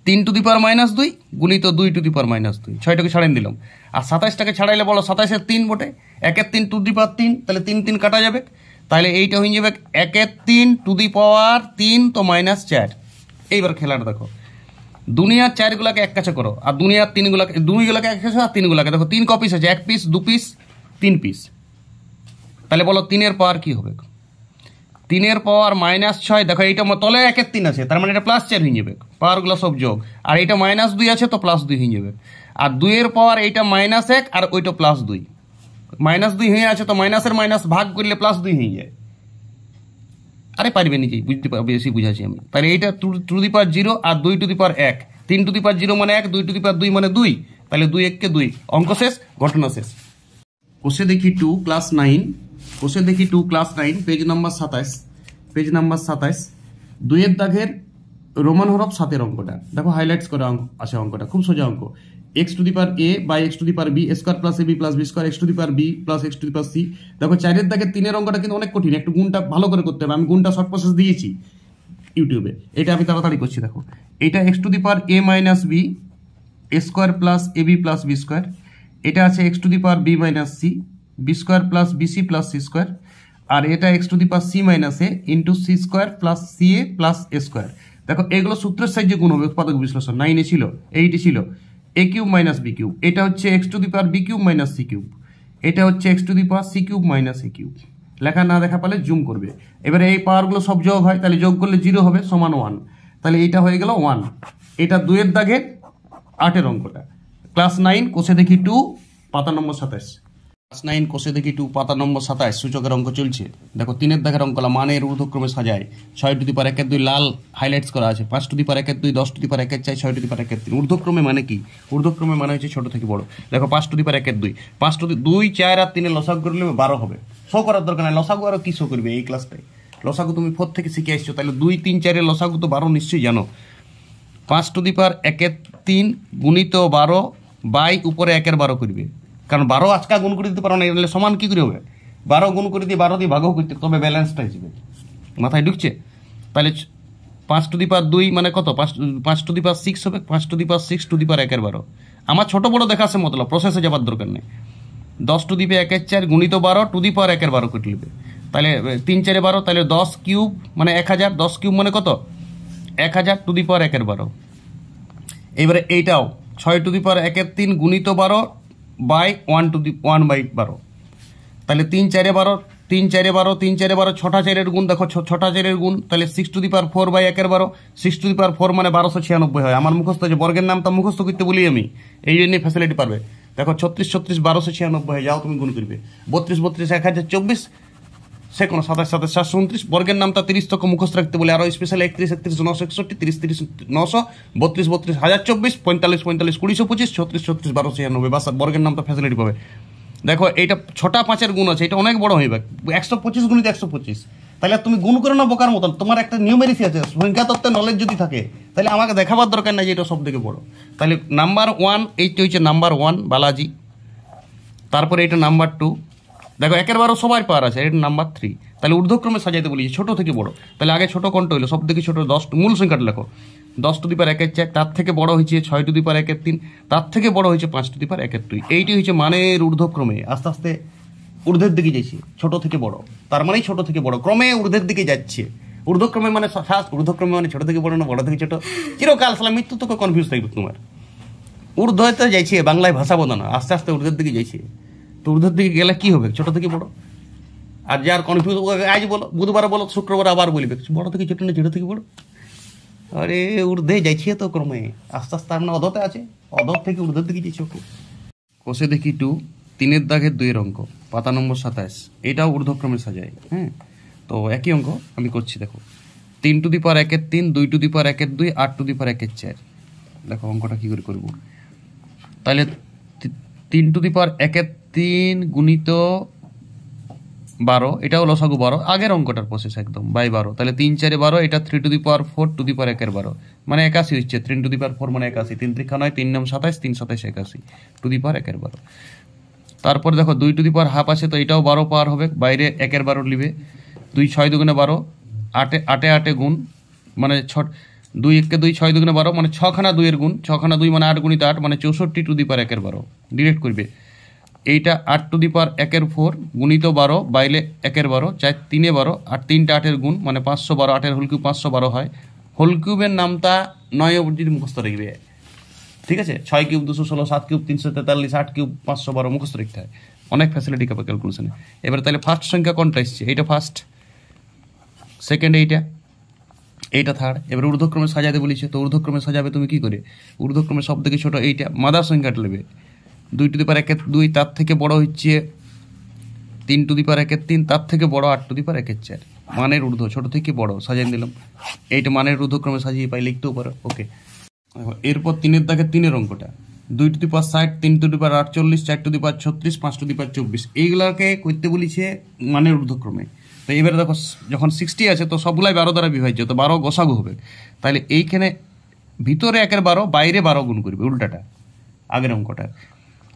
3 টু দি পাওয়ার -2 গুণিত 2 টু দি পাওয়ার -2, 6টাকে ছাড়াই দিলাম। আর 27টাকে ছাড়াইলে বলো 27-এর 3 বটে, 1-এর 3 টু দি পাওয়ার 3, তাহলে 3 কাটা যাবে, তাহলে এইটা হয়ে যাবে 1-এর 3 টু দি পাওয়ার 3 তো -4। এইবার খেলাটা দেখো, দুনিয়ার 4গুলাকে এক কাছে করো, আর দুনিয়ার 2গুলাকে এক কাছে, আর 3গুলাকে দেখো 3 কপিস আছে, 1 পিস, 2 পিস, 3 পিস। তাহলে বলো 3-এর পাওয়ার কি হবে? 3-এর পাওয়ার -6। দেখো এইটা তলে 1-এর 3 আছে, তার মানে এটা +4 হয়ে যাবে, পাওয়ারগুলো সব যোগ। আর এইটা -2 আছে, তো +2 হয়ে যাবে। আর 2-এর পাওয়ার এইটা -1 আর ওইটা +2, -2 হয়ে আছে, তো মাইনাসের মাইনাস ভাগ করলে +2 হয়ে যায়। আরে পারবে নিজেই, বুঝতে বেশি বুঝাচ্ছি আমি। তাহলে এইটা 2 টু দি পাওয়ার 0 আর 2 to the power 1, 3 to the power 0 মানে 1, 2 টু দি পাওয়ার 2 মানে 2, তাহলে 2 1 কে 2, অঙ্ক শেষ, ঘটনা শেষ। কোষে দেখি 2 ক্লাস 9, কোষে দেখি 2 ক্লাস 9, পেজ নাম্বার 27, 2-এর দাগের রোমান হরফ 7-এর অঙ্কটা দেখো, হাইলাইটস করা আছে অঙ্কটা, খুব সোজা অঙ্ক। x to the power a by x to the power b square plus ab plus b square x to the power b plus x to the power c। দেখো 4-এর দাগের 3-এর অঙ্কটা কিন্তু অনেক কঠিন, একটু গুণটা ভালো করে করতে হবে। আমি গুণটা শর্ট প্রসেস দিয়েছি ইউটিউবে, এটা আমি তাড়াতাড়ি করছি। দেখো এটা x to the power a minus b square plus ab plus b square, এটা আছে x to the power b minus c b square plus bc plus c square, আর এটা x to the power c minus a into c square plus ca plus a square. দেখো এগুলো সূত্রের সাহায্যে গুণ হবে, উৎপাদক বিশ্লেষণ 9-এ ছিল, 8-এ ছিল। a cube minus b cube, এটা হচ্ছে x to the power b cube minus c cube, এটা হচ্ছে x to the power c cube minus a cube. লেখা না দেখা পারলে জুম করবে। এবারে এই পাওয়ারগুলো সব যোগ হয়, তাহলে যোগ করলে 0 হবে, সমান 1, তাহলে এইটা হয়ে গেল 1। এটা 2-এর দাগের 8-এর অঙ্কটা, ক্লাস 9 কোষে দেখি 2 পাতা নম্বর 27। ক্লাস 9 কোষে দেখি 2 পাতা নম্বর 27, সূচকের অঙ্ক চলছে। দেখো 3-এর দাগের অঙ্কলা মানের ঊর্ধ্বক্রমে সাজায়, 6 to the power 1-2 Lal highlights করা আছে, 5 to the power 1-2, 10 to the power 1-4, 6 to the power 1-3। ঊর্ধ্বক্রমে মানে কি? ঊর্ধ্বক্রমে মানে হচ্ছে ছোট থেকে বড়। দেখো 5 টু দি পাওয়ার 1-2, 5 টু দি 2, 4 আর 3 লসাগু করলে 12 হবে। শো করার দরকার নাই, লসাগু আরো কি শো করবে এই ক্লাসটায়, লসাগু তুমি 4 থেকে শিখে আসছো, তাহলে 2, 3, 4 এর লসাগু তো 12 নিশ্চয়ই জানো। 5 টু দি পাওয়ার 1-3 গুণিত 12 বাই উপরে 1-12 করবে, কারণ 12 আজকা গুণ করে দিতে পারো না, এলে সমান কি করে হবে? 12 গুণ করে দিয়ে 12 দিয়ে ভাগও করতে, তবে ব্যালেন্সটা হিসেবে মাথায় ঢুকছে। তাহলে 5 টু দি পাওয়ার 2 মানে কত? 5 টু দি পাওয়ার 6 হবে, 5 to the power 6 to the পাওয়ার 1-12। আমার ছোট বড় দেখা আছে মতলব, প্রসেসে যাবার দরকার নেই। 10 টু দি পাওয়ার 1/4 গুণিত 12 টু দি পাওয়ার 1/12 কেটে নেবে। তাহলে 3 4 12, তাহলে 10 কিউব মানে 1000, 10 কিউব মানে কত 1000 টু দি পাওয়ার 1/12। এবারে এইটাও 6 টু দি পাওয়ার 1/3 গুণিত 12 বাই 1/12। তাহলে 3 4 12, 3 4 12, 3 4 12, 6টা 4-এর গুণ দেখো, 6টা 4-এর গুণ, তাহলে 6 to the power 4 by 1/12। 6 to the power 4 মানে 1296 হয়। আমার মুখস্থ আছে, বর্গের নামটা মুখস্থ করতে বলি আমি, এই জন্যই ফ্যাসিলিটি পারবে। দেখো 36 36 1296 হয়, যাও তুমি গুণ করবে। 32 32 1024 সেকন্ড, 27 27 729, বর্গের নামটা 30 তক মুখস্থ রাখতে বলে। আরো স্পেশাল 31 31 961, 30 30 900, 32 32 1024, 45 45 2025, 36 36 1296, বাস বর্গের নামটা ফ্যাসিলিটি পাবে। দেখো এইটা 6টা 5-এর গুণ আছে, এটা অনেক বড় হইবে 125 গুণিত 125। তাহলে তুমি গুণ করে না বোকার মতন, তোমার একটা নিউমেরিসি আছে, সংখ্যা তত্ত্বের নলেজ যদি থাকে তাহলে আমাকে দেখাবার দরকার নাই যে এটা সব থেকে বড়। তাহলে নাম্বার 1 এইটা হচ্ছে নাম্বার 1 বালাজি, তারপরে এটা নাম্বার 2, দেখো 1/12 সবার পাওয়ার আছে, এটা নাম্বার 3। তাহলে ঊর্ধ্বক্রমে সাজাইতে বলি ছোট থেকে বড়। তাহলে আগে ছোট কোনটা হইলো, সব থেকে ছোট 10, মূল সংখ্যাটা লেখো 10 টু দি পাওয়ার 1/4, তার থেকে বড় হয়েছে 6 টু দি পাওয়ার 1/3, তার থেকে বড় হয়েছে 5 টু দি পাওয়ার 1/2। এইটি হচ্ছে মানের ঊর্ধ্বক্রমে আস্তে আস্তে ঊর্ধ্বের দিকে যাচ্ছে, ছোট থেকে বড়, তার মানেই ছোট থেকে বড় ক্রমে ঊর্ধ্বের দিকে যাচ্ছে। ঊর্ধ্বক্রমে মানে ফার্স্ট, ঊর্ধ্বক্রমে মানে ছোট থেকে বড় না বড় থেকে ছোট, চিরকাল সালা মৃত্যু তোকে কনফিউজ থাকবে তোমার। ঊর্ধ্বতে যাইছে, বাংলায় ভাষা বোঝানো, আস্তে আস্তে ঊর্ধ্বের দিকে যাইছে। তো ঊর্ধ্বের দিকে গেলে কি হবে, ছোট থেকে বড়। আর যার কনফিউজ, আজ বলো, বুধবার বলো, শুক্রবার আবার বলবে বড় থেকে ছোট না ছোট থেকে বড়। আরে ঊর্ধ্বে যাইছে তো ক্রমে আস্তে আস্তে, আমরা অধতে আছে, অধর থেকে ঊর্ধ্বের দিকে যাইছে। কোষে দেখি 2 3-এর দাগের 2-এর অঙ্ক, পাতা নম্বর 27, এটাও ঊর্ধ্বক্রমে সাজায়। হ্যাঁ, তো একই অঙ্ক আমি করছি। দেখো 3 to the power 1/3, 2 to the power 1/2, 8 to the power 1/4। দেখো অঙ্কটা কি করে করবো। তাহলে 3 টু দি পাওয়ার 1/3 গুণিত 12, এটাও লসাগু 12, আগের অঙ্কটার প্রসেস একদম বাই 12। তাহলে 3 4 12, এটা 3 to the power 4 to the পাওয়ার 1/12 মানে 81 হচ্ছে। 3 টু দি পাওয়ার 4 মানে 81, 3 3 9, 3 9 27, 3 27 81 টু দি পাওয়ার 1/12। তারপর দেখো 2 টু দি পাওয়ার হাফ আছে, তো এটাও 12 পাওয়ার হবে, বাইরে 1/12 নিবে। 2 6 দুগুণে 12, 8 8 8 গুণ মানে 2 1 2 6 দুগুণে 12 মানে 6খানা 2-এর গুণ, 6খানা 2 মানে 8 গুণিত 8 মানে 64 টু দি পাওয়ার 1/12 ডিরেক্ট করবে। এইটা 8 টু দি পাওয়ার 1/4 গুণিত 12 বাইরে 1/12, 4 3 12, আর 3টা 8-এর গুণ মানে 512, 8-এর হোল কিউব 512 হয়। হোল কিউবের নামটা 9 অবধি মুখস্থ রাখবে, ঠিক আছে। 6 কিউব 216, 7 কিউব 343, 8 কিউব 512 মুখস্থ রাখতে হয়, অনেক ফ্যাসিলিটি পাবে ক্যালকুলেশনে। এবার তাহলে ফার্স্ট সংখ্যা কোনটা এসছে, এইটা ফার্স্ট, সেকেন্ড এইটা থার্ড। এবার ঊর্ধ্বক্রমে সাজাতে বলেছে, তো ঊর্ধ্বক্রমে সাজাবে তুমি কি করে, ঊর্ধ্বক্রমে সব থেকে ছোট এইটা মাদার সংখ্যাটা নেবে। 2 টু দি পাওয়ার 1/2, তার থেকে বড় হচ্ছে 3 টু দি পাওয়ার 1/3, তার থেকে বড় 8 টু দি পাওয়ার 1/4। মানের ঊর্ধ্ব ছোট থেকে বড় সাজিয়ে দিলাম। এইটা মানের ঊর্ধ্বক্রমে সাজিয়ে পাই লিখতেও পারো। ওকে, এরপর 3-এর দাগে 3-এর অঙ্কটা 2 to the power 60, 3 to the power 48, 4 to the power 36, 5 to the power 24, এইগুলাকে করতে বলেছে মানের ঊর্ধ্বক্রমে। তো এবারে দেখো যখন 60 আছে তো সবগুলাই 12 দ্বারা বিভাজ্য, তো 12 গোসাগু হবে। তাহলে এইখানে ভিতরে 1/12 বাইরে 12 গুণ করবে, উল্টাটা আগের অঙ্কটা।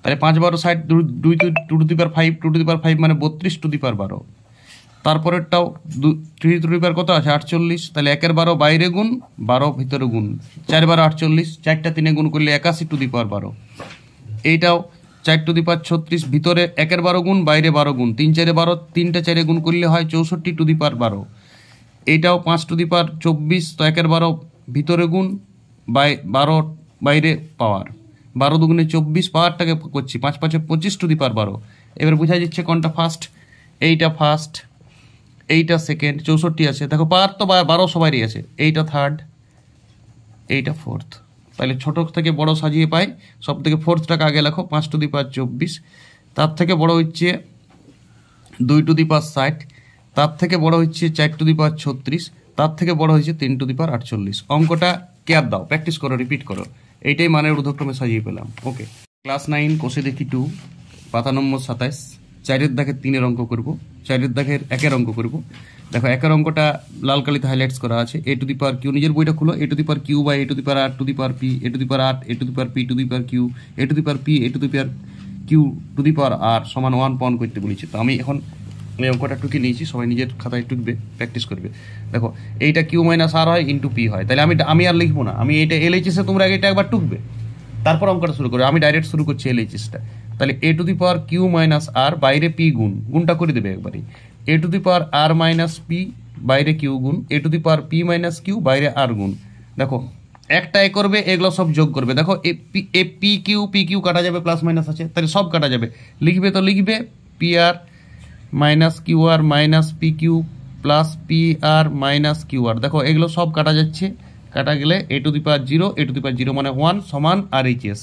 তাহলে 5 12 60, 2 to the power 5, 2 to the power 5 মানে 32 two the power 12। তারপরেরটাও 3 to the পাওয়ার কত আছে 48, তাহলে 1/12 বাইরে গুণ 12 ভিতরে গুণ, 4 12 48, 4টা 3-এ গুণ করলে 81 টু দি পাওয়ার 12। এইটাও 4 টু দি পাওয়ার 36, ভিতরে 1/12 গুণ বাইরে 12 গুণ, 3 4 12, 3টা 4-এ গুণ করলে হয় 64 টু দি পাওয়ার 12। এইটাও 5 টু দি পাওয়ার 24, তো 1/12 ভিতরে গুণ 12 বাইরে পাওয়ার, 12 দুগুণে 24, পাওয়ারটাকে করছি 5 5 25 টু দি পাওয়ার 12। এবার বোঝা যাচ্ছে কোনটা ফার্স্ট, এইটা ফার্স্ট, এইটা সেকেন্ড, 64 আছে। দেখো পাওয়ার তো 12 সবারই আছে, এইটা থার্ড, এইটা ফোর্থ। তাহলে ছোট থেকে বড় সাজিয়ে পাই, সব থেকে ফোর্থটাকে আগে লেখো 5 টু দি পাওয়ার 24, তার থেকে বড় হচ্ছে 2 টু দি পাওয়ার 60, তার থেকে বড় হচ্ছে 4 টু দি পাওয়ার 36, তার থেকে বড় হচ্ছে 3 টু দি পাওয়ার 48। অঙ্কটা কেয়ার দাও, প্র্যাকটিস করো, রিপিট করো, এইটাই মানের ঊর্ধ্বক্রমে সাজিয়ে পেলাম। ওকে, ক্লাস 9 কোষে দেখি 2, পাতা নম্বর 27, 4-এর দাগের 3-এর অঙ্ক করব, 4-এর দাগের 1-এর অঙ্ক করব। দেখো 1-এর অঙ্কটা লাল কালিতে হাইলাইটস করা আছে, a to the power Q, নিজের বইটা খুলো, a to the power Q by a to the power r to the power p, a to the power r, a to the power p to the power q, a to the power p, a to the power q to the power r সমান 1 pound করতে বলেছি। তো আমি এখন এই অঙ্কটা টুকে নিয়েছি, সবাই নিজের খাতায় টুকবে, প্র্যাকটিস করবে। দেখো এইটা কিউ মাইনাস আর হয় ইন্টু পি হয়, তাহলে আমি আর লিখবো না, আমি এইটা LHS তোমরা এটা একবার টুকবে, তারপর অঙ্কটা শুরু করবে। আমি ডাইরেক্ট শুরু করছি এলএইচএসটা। তাহলে a to the power Q minus r, বাইরে পি গুণ, গুণটা করে দেবে একবারই। A to the power R minus p, বাইরে কিউ গুণ, a to the power P minus q, বাইরে আর গুণ। দেখো একটা এ করবে, এগুলো সব যোগ করবে। দেখো এ পি কিউ কাটা যাবে, প্লাস মাইনাস আছে, তাহলে সব কাটা যাবে। লিখবে তো লিখবে পি আর minus Q R minus P Q plus P R minus Q r. দেখো এগুলো সব কাটা যাচ্ছে, কাটা গেলে এ to the power 0, A to the power 0 মানে 1 সমান আর এইচ এস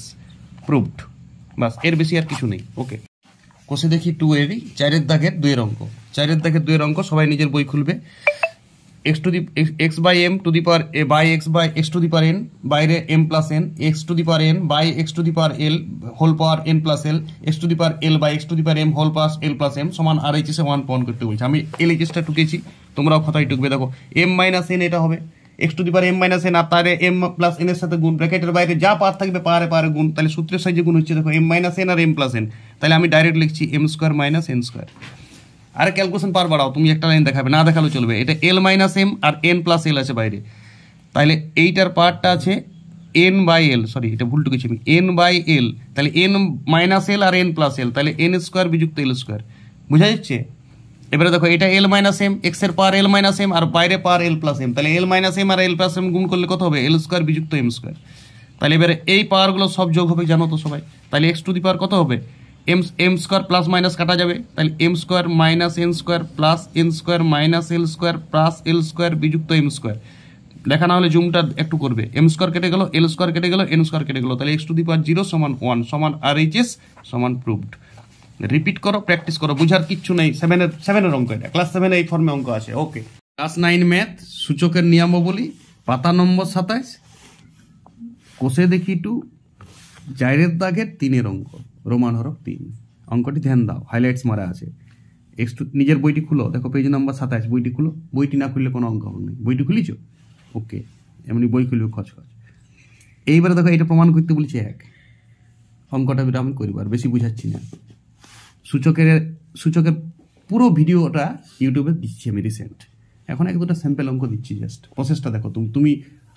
প্রুভড। বাস, এর বেশি আর কিছু নেই। ওকে, কষে দেখি 2 এরই 4-এর দাগের 2-এর অঙ্ক। 4-এর দাগের 2-এর অঙ্ক সবাই নিজের বই খুলবে। x by m to the power a by x to the power n, বাইরে m plus n, x to the power n by x to the power l whole power n plus l, x to the power l by x to the power m whole power l plus m সমান RHS এ 1 pound করতে বলছি। আমি LHS টা টুকেছি, তোমরাও খাতায় টুকবে। দেখো m minus n এটা হবে x to the power m minus n, আর তারে m plus n এর সাথে গুণ, ব্র্যাকেটের বাইরে যা পার থাকবে পারে পারে গুণ, তাহলে সূত্রের সাহায্যে গুণ হচ্ছে। দেখো m minus n আর m plus n, তাহলে আমি ডাইরেক্ট লিখছি m square minus n square. আর ক্যালকুলেশন পার বাড়াও, তুমি একটা লাইন দেখাবে, না দেখালেও চলবে। এটা এল মাইনাস এম আর এন প্লাস এল আছে বাইরে, তাহলে এইটার পার্টটা আছে এন বাই এল, সরি এটা ভুল টুকেছি আমি, এন বাই এল, তাহলে এন মাইনাস এল আর এন প্লাস এল, তাহলে এন স্কোয়ার বিযুক্ত এল স্কোয়ার। বোঝা যাচ্ছে? এবারে দেখো এটা এল মাইনাস এম, এক্স এর পার এল মাইনাস এম আর বাইরে পার এল প্লাস এম, তাহলে এল মাইনাস এম আর এল প্লাস এম গুণ করলে কত হবে? এল স্কোয়ার বিযুক্ত এম স্কোয়ার। তাহলে এবারে এই পাওয়ারগুলো সব যোগ হবে, জানো তো সবাই। তাহলে এক্স টু দি পাওয়ার কত হবে? এম স্কোয়ার প্লাস মাইনাস কাটা যাবে, তাহলে m square minus N square plus n square minus l square plus l square বিযুক্ত এম স্কোয়ার। দেখা না হলে জুমটা একটু করবে, এম স্কোয়ার কেটে গেল, এল স্কোয়ার কেটে গেল, এন স্কোয়ার কেটে গেল, তাহলে এক্স টু দি পাওয়ার 0 সমান 1 সমান RHS সমান প্রুভড। রিপিট করো, প্র্যাকটিস করো, বুঝার কিচ্ছু নেই। সেভেনের অঙ্ক এটা, ক্লাস 7 এই ফর্মে অঙ্ক আছে। ওকে, ক্লাস 9 ম্যাথ, সূচকের নিয়মাবলী, পাতা নম্বর 27, কোষে দেখি 2, 4-এর দাগের 3-এর অঙ্ক, রোমান হরফ 3। অঙ্কটি ধ্যান দাও, হাইলাইটস মারা আছে। নিজের বইটি খুলো, দেখো পেজ নাম্বার 27, বইটি খুলো। বইটি না খুললে কোনো অঙ্ক নেই। বইটি খুলিছ? ওকে, এমনি বই খুলবে খচখচ। এইবারে দেখো এটা প্রমাণ করতে বলছি 1, অঙ্কটা আমি করবো, আর বেশি বুঝাচ্ছি না। সূচকের পুরো ভিডিওটা ইউটিউবে দিচ্ছি আমি রিসেন্ট, এখন 1-2টা স্যাম্পল অঙ্ক দিচ্ছি, জাস্ট প্রসেসটা দেখো।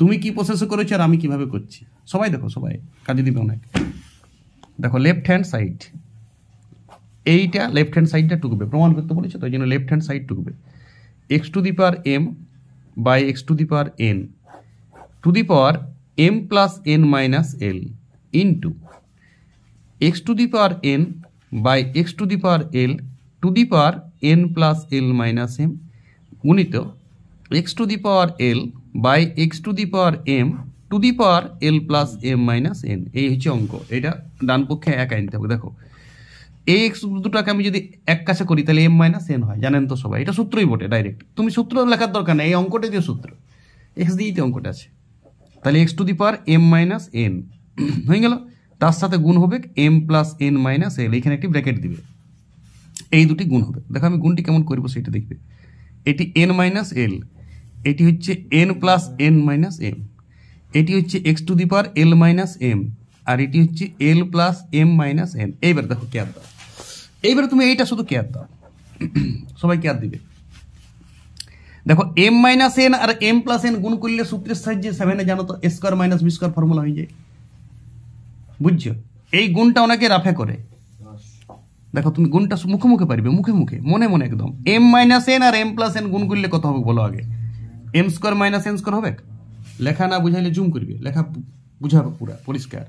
তুমি কি প্রসেস করেছো আর আমি কিভাবে করছি, সবাই দেখো, সবাই কাজে দিবে অনেক। দেখো লেফট হ্যান্ড সাইড, এইটা লেফট হ্যান্ড সাইডটা টুকবে, প্রমাণ করতে বলেছে তো, ওই জন্য লেফট হ্যান্ড সাইড টুকবে। X to the power m by x to the power n to the power m plus N minus l into x to the power n by x to the power l to the power n plus l minus m গুণিত x to the power l by x to the power M to the power L plus M minus N. এই হচ্ছে অঙ্ক। এটা ডান পক্ষে 1 আনতে হবে। দেখো এই এক্স দুটাকে আমি যদি এক কাছে করি তাহলে এম মাইনাস এন হয়, জানেন তো সবাই, এটা সূত্রই বটে। ডাইরেক্ট তুমি সূত্র লেখার দরকার নেই, এই অঙ্কটা দিয়ে সূত্র, এক্স দিয়েই তো অঙ্কটা আছে। তাহলে X to the power M minus N হয়ে গেল, তার সাথে গুণ হবে M plus N minus L, এখানে একটি ব্র্যাকেট দিবে, এই দুটি গুণ হবে। দেখো আমি গুণটি কেমন করবো সেটা দেখবে। এটি এন মাইনাস এল, এটি হচ্ছে n plus N minus m, এটি হচ্ছে x to the power l minus m, আর এটি হচ্ছে l plus M minus n. এইবার দেখো কেয়ার দাও, এইবারে তুমি এইটা শুধু কেয়ার দাও, সবাই কেয়ার দিবে। দেখো এম মাইনাস এন আর এম প্লাস এন গুণ করলে সূত্রের সাহায্যে 7-এ জানো তো a square minus b square formula হয়ে যায়, বুঝছো? এই গুণটা ওনাকে রাফে করে, দেখো তুমি গুণটা মুখে মুখে পারবে, মুখে মুখে মনে মনে একদম। এম মাইনাস এন আর এম প্লাস এন গুণ করলে কত হবে বলো আগে? M square minus N square হবে। লেখা না বুঝাইলে জুম করবে, লেখা বুঝাবে পুরা পরিষ্কার।